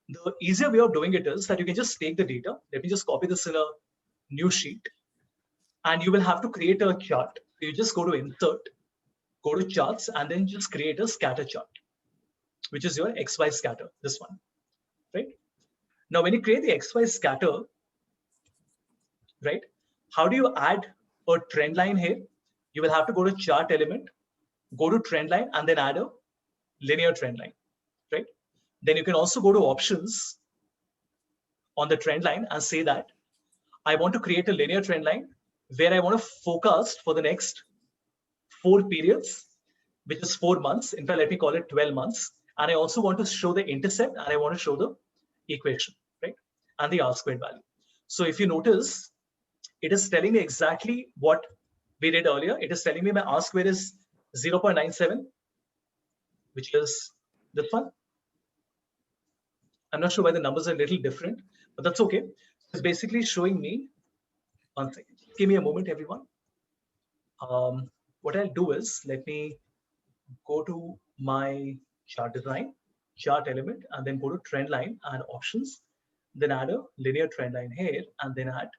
The easier way of doing it is that you can just take the data. Let me just copy this in a new sheet. And you will have to create a chart. You just go to insert, go to charts, and then just create a scatter chart, which is your XY scatter, this one, right? Now, when you create the XY scatter, right, how do you add a trend line here? You will have to go to chart element, go to trend line, and then add a linear trend line, right? Then you can also go to options on the trend line and say that I want to create a linear trend line where I want to forecast for the next 4 periods, which is 4 months. In fact, let me call it 12 months. And I also want to show the intercept and I want to show the equation, right? And the R squared value. So if you notice, it is telling me exactly what we did earlier. It is telling me my R squared is 0.97, which is this one. I'm not sure why the numbers are a little different, but that's okay. It's basically showing me, one second, give me a moment, everyone. What I'll do is, let me go to my chart design, chart element, and then go to trend line and options, then add a linear trend line here, and then add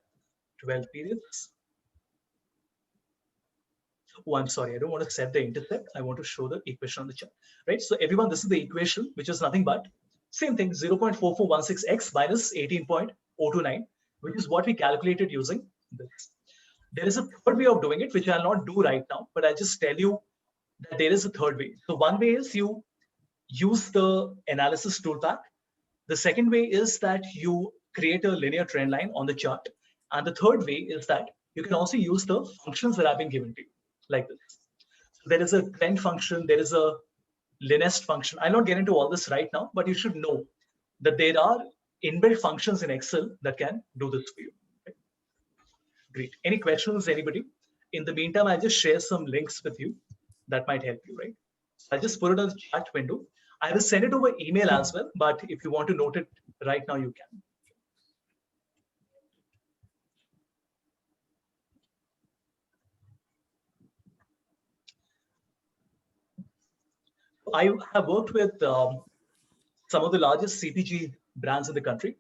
12 periods. Oh, I'm sorry, I don't want to set the intercept. I want to show the equation on the chart, right? So everyone, this is the equation, which is nothing but same thing, 0.4416x minus 18.029, which is what we calculated using this. There is a third way of doing it, which I'll not do right now, but I'll just tell you that there is a third way. So one way is you use the analysis toolpath. The second way is that you create a linear trend line on the chart. And the third way is that you can also use the functions that have been given to you, like this. So there is a trend function, there is a linest function. I'll not get into all this right now, but you should know that there are inbuilt functions in Excel that can do this for you. Okay? Great. Any questions, anybody? In the meantime, I'll just share some links with you that might help you, right? So I'll just put it on the chat window. I will send it over email as well, but if you want to note it right now, you can. I have worked with some of the largest CPG brands in the country.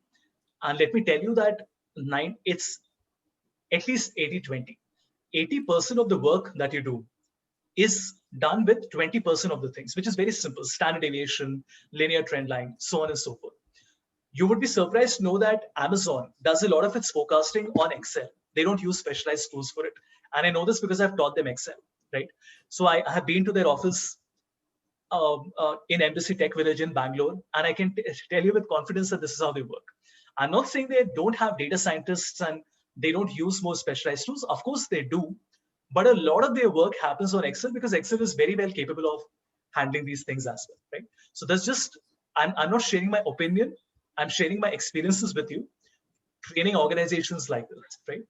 And let me tell you that it's at least 80-20. 80% of the work that you do is done with 20% of the things, which is very simple: standard deviation, linear trend line, so on and so forth. You would be surprised to know that Amazon does a lot of its forecasting on Excel. They don't use specialized tools for it. And I know this because I've taught them Excel, right? So I have been to their office in Embassy Tech Village in Bangalore, and I can tell you with confidence that this is how they work. I'm not saying they don't have data scientists and they don't use more specialized tools. Of course they do, but a lot of their work happens on Excel because Excel is very well capable of handling these things as well, right? So that's just, I'm not sharing my opinion. I'm sharing my experiences with you, training organizations like this, right?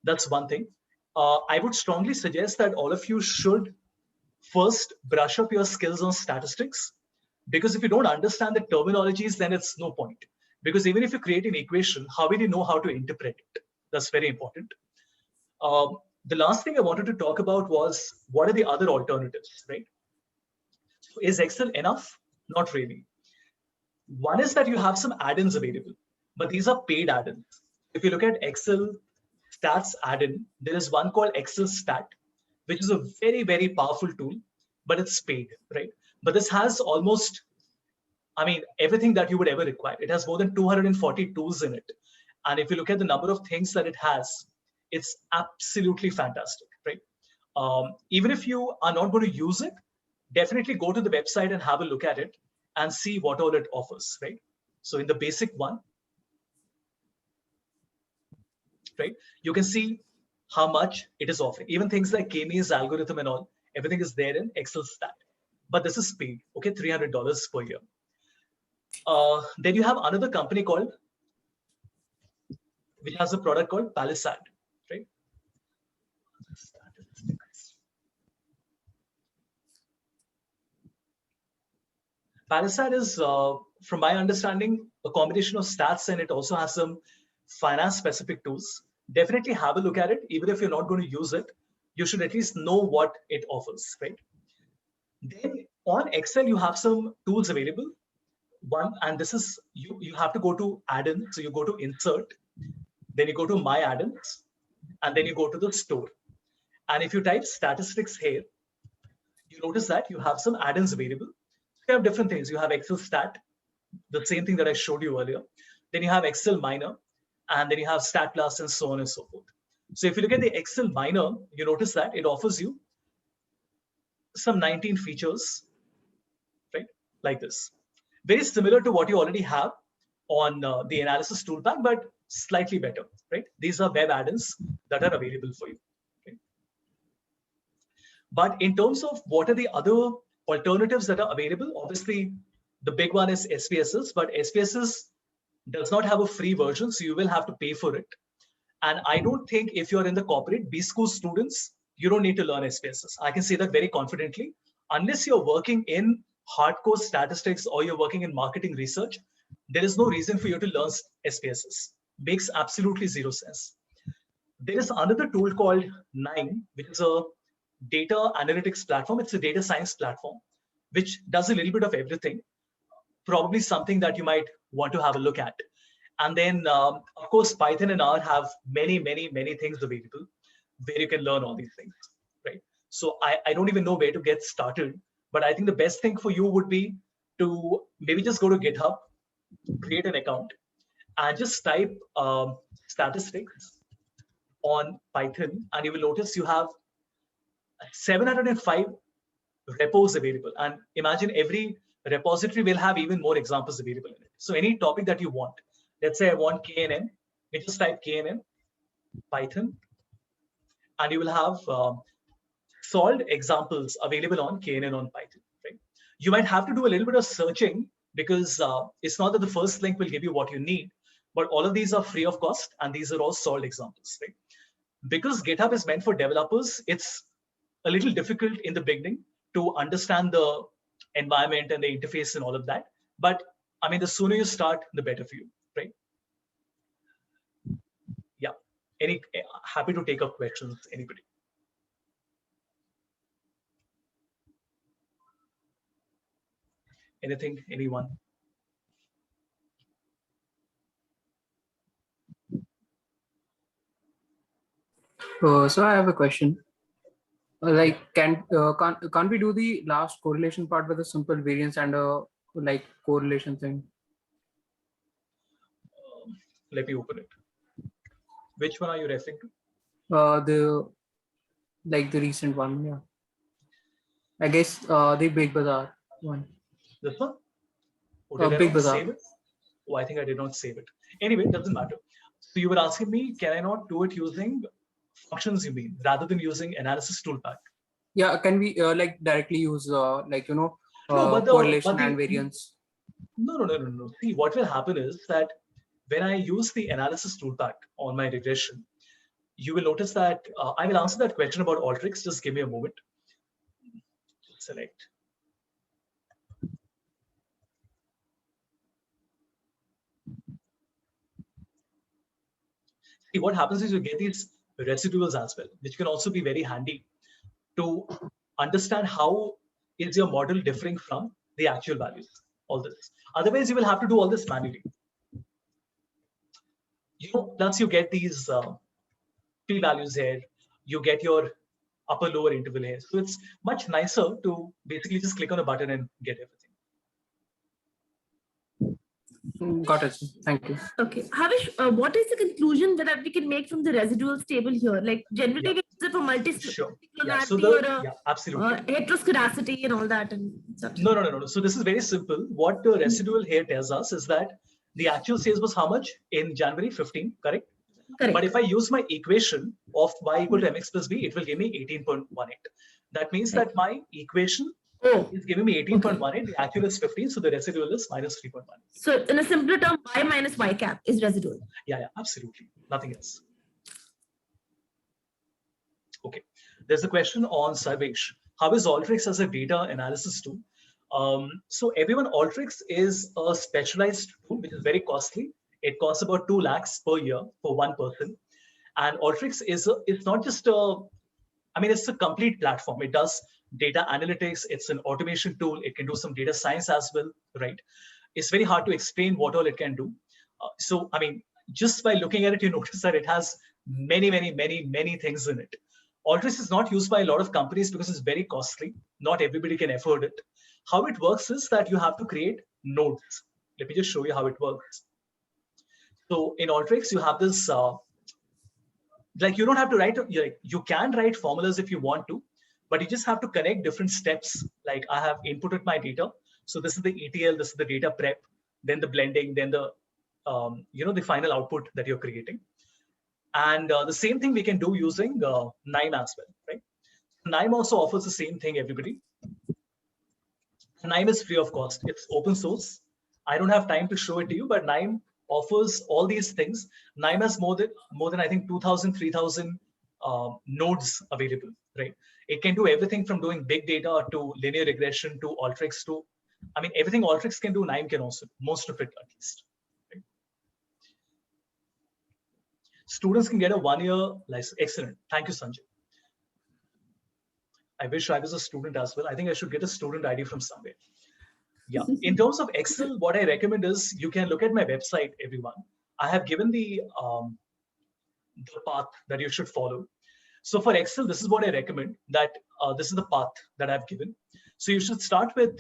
That's one thing. I would strongly suggest that all of you should first brush up your skills on statistics, because if you don't understand the terminologies, then it's no point. Because even if you create an equation, how will you know how to interpret it? That's very important. The last thing I wanted to talk about was, what are the other alternatives, right? So is Excel enough? Not really. One is that you have some add-ins available, but these are paid add-ins. If you look at Excel Stats add-in, there is one called Excel Stat, which is a very, very powerful tool, but it's paid, right? But this has almost, I mean, everything that you would ever require. It has more than 240 tools in it. And if you look at the number of things that it has, it's absolutely fantastic, right? Even if you are not going to use it, definitely go to the website and have a look at it and see what all it offers, right? So in the basic one, right, you can see how much it is offering. Even things like K-means algorithm and all, everything is there in Excel Stat. But this is paid, okay, $300 per year. Then you have another company called, which has a product called Palisade, right? Parasat is, from my understanding, a combination of stats, and it also has some finance specific tools. Definitely have a look at it. Even if you're not going to use it, you should at least know what it offers, right? Then on Excel, you have some tools available. One, and this is, you have to go to add-in. So you go to insert, then you go to my add-ins, and then you go to the store. And if you type statistics here, you notice that you have some add-ins available. You have different things. You have Excel Stat, the same thing that I showed you earlier. Then you have Excel Miner, and then you have Stat Plus, and so on and so forth. So if you look at the Excel Miner, you notice that it offers you some 19 features, right? Like this. Very similar to what you already have on the analysis toolpack, but slightly better, right? These are web add-ins that are available for you. Okay? But in terms of what are the other alternatives that are available, obviously the big one is SPSS, but SPSS does not have a free version, so you will have to pay for it. And I don't think if you're in the corporate B school students, you don't need to learn SPSS. I can say that very confidently. Unless you're working in hardcore statistics or you're working in marketing research, there is no reason for you to learn SPSS. Makes absolutely zero sense. There is another tool called Nine, which is a data analytics platform. It's a data science platform, which does a little bit of everything. Probably something that you might want to have a look at. And then, of course, Python and R have many, many, many things available where you can learn all these things, right? So I don't even know where to get started, but I think the best thing for you would be to maybe just go to GitHub, create an account, and just type statistics on Python, and you will notice you have 705 repos available. And imagine every repository will have even more examples available in it. So any topic that you want, let's say I want KNN, you just type KNN, Python, and you will have solved examples available on KNN on Python, right? You might have to do a little bit of searching because it's not that the first link will give you what you need, but all of these are free of cost, and these are all solved examples, right? Because GitHub is meant for developers, it's a little difficult in the beginning to understand the environment and the interface and all of that. But I mean, the sooner you start, the better for you, right? Yeah. Happy to take up questions, anybody. Anything, anyone? So I have a question. Like, can't we do the last correlation part with a simple variance and a like correlation thing? Let me open it. Which one are you referring to? The recent one, yeah. I guess the Big Bazaar one. This one? Oh, did I Big not Bazaar. save it? Oh, I think I did not save it. Anyway, it doesn't matter. So you were asking me, can I not do it using functions, you mean, rather than using analysis toolpack? Yeah, can we like directly use like, you know, No, correlation and variance? No. See, what will happen is that when I use the analysis toolpack on my regression, you will notice that I will answer that question about Alteryx. Just give me a moment. Select. See, what happens is you get these residuals as well, which can also be very handy to understand how is your model differing from the actual values, all this. Otherwise, you will have to do all this manually. Plus you get these p-values here, you get your upper lower interval here. So it's much nicer to basically just click on a button and get everything. Got it. Thank you. Okay, Havish, what is the conclusion that we can make from the residuals table here? Like generally, we use it for Sure. absolutely. Heteroscedasticity and all that and such. No. So this is very simple. What the residual here tells us is that the actual sales was how much in January 15, correct? Correct. But if I use my equation of y equal to mx plus b, it will give me 18.18. That means that my equation is giving me 18.18. The actual is 15, so the residual is minus 3.1. So in a simpler term, y minus y cap is residual. Yeah, absolutely. Nothing else. Okay. There's a question on Sarvesh. How is Alteryx as a data analysis tool? So everyone, Alteryx is a specialized tool which is very costly. It costs about 2 lakhs per year for one person. And Alteryx it's not just it's a complete platform. It does data analytics. It's an automation tool. It can do some data science as well, right? It's very hard to explain what all it can do. Just by looking at it, you notice that it has many things in it. Alteryx is not used by a lot of companies because it's very costly. Not everybody can afford it. How it works is that you have to create nodes. Let me just show you how it works. So in Alteryx, you have this, you don't have to write, you can write formulas if you want to, but you just have to connect different steps. Like I have inputted my data. So this is the ETL, this is the data prep, then the blending, then the, the final output that you're creating. And the same thing we can do using KNIME as well, right? KNIME also offers the same thing, everybody. KNIME is free of cost. It's open source. I don't have time to show it to you, but KNIME offers all these things. KNIME has more than I think 2,000, 3,000 nodes available, right? It can do everything from doing big data to linear regression to Alteryx to, everything Alteryx can do, KNIME can also, most of it at least. Right? Students can get a 1-year license. Excellent. Thank you, Sanjay. I wish I was a student as well. I think I should get a student ID from somewhere. Yeah. In terms of Excel, what I recommend is you can look at my website, everyone. I have given the path that you should follow. So for Excel, this is what I recommend, that this is the path that I've given. So you should start with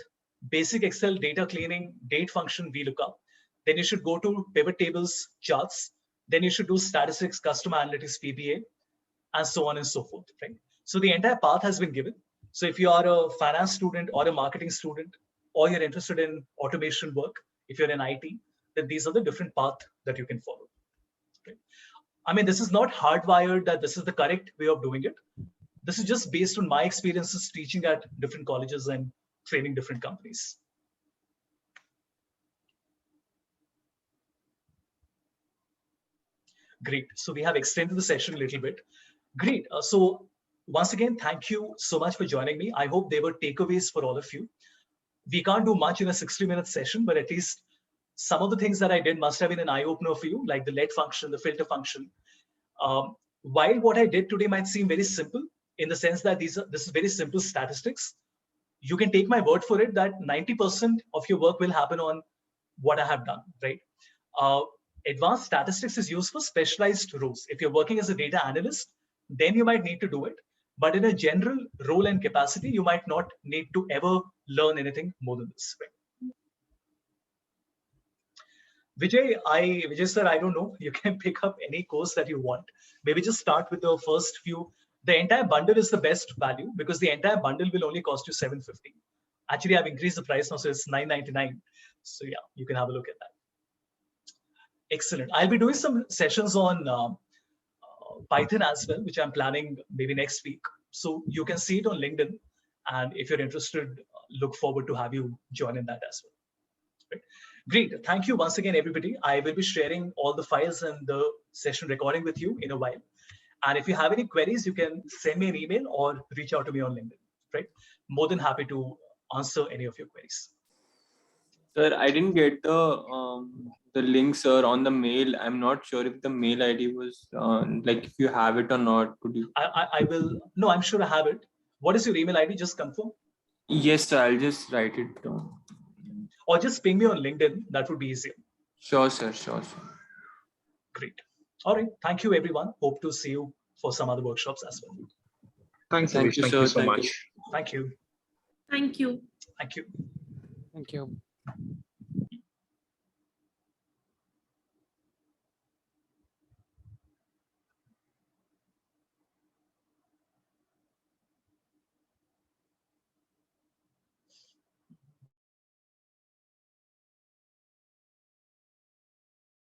basic Excel data cleaning, date function, VLOOKUP. Then you should go to pivot tables, charts. Then you should do statistics, customer analytics, PBA, and so on and so forth, right? So the entire path has been given. So if you are a finance student or a marketing student, or you're interested in automation work, if you're in IT, then these are the different paths that you can follow. Okay? This is not hardwired that this is the correct way of doing it. This is just based on my experiences teaching at different colleges and training different companies. Great. So we have extended the session a little bit. Great. So once again, thank you so much for joining me. I hope there were takeaways for all of you. We can't do much in a 60-minute session, but at least some of the things that I did must have been an eye-opener for you, like the let function, the filter function. While what I did today might seem very simple, in the sense that this is very simple statistics, you can take my word for it that 90% of your work will happen on what I have done, right? Advanced statistics is used for specialized roles. If you're working as a data analyst, then you might need to do it. But in a general role and capacity, you might not need to ever learn anything more than this. Right? Vijay sir, I don't know. You can pick up any course that you want. Maybe just start with the first few. The entire bundle is the best value because the entire bundle will only cost you $750. Actually, I've increased the price now, so it's $999. So yeah, you can have a look at that. Excellent. I'll be doing some sessions on Python as well, which I'm planning maybe next week. So you can see it on LinkedIn. And if you're interested, look forward to have you join in that as well. Right? Great. Thank you once again, everybody. I will be sharing all the files and the session recording with you in a while. And if you have any queries, you can send me an email or reach out to me on LinkedIn. Right? More than happy to answer any of your queries. Sir, I didn't get the link, sir, on the mail. I'm not sure if the mail ID was like if you have it or not. Could you? I will. No, I'm sure I have it. What is your email ID? Just confirm. Yes, sir. I'll just write it down. Or just ping me on LinkedIn. That would be easier. Sure, sir. Sure, sir. Great. All right. Thank you, everyone. Hope to see you for some other workshops as well. Thanks, Thank you, Thank sir. you so Thank much. you. Thank you. Thank you. Thank you. Thank you.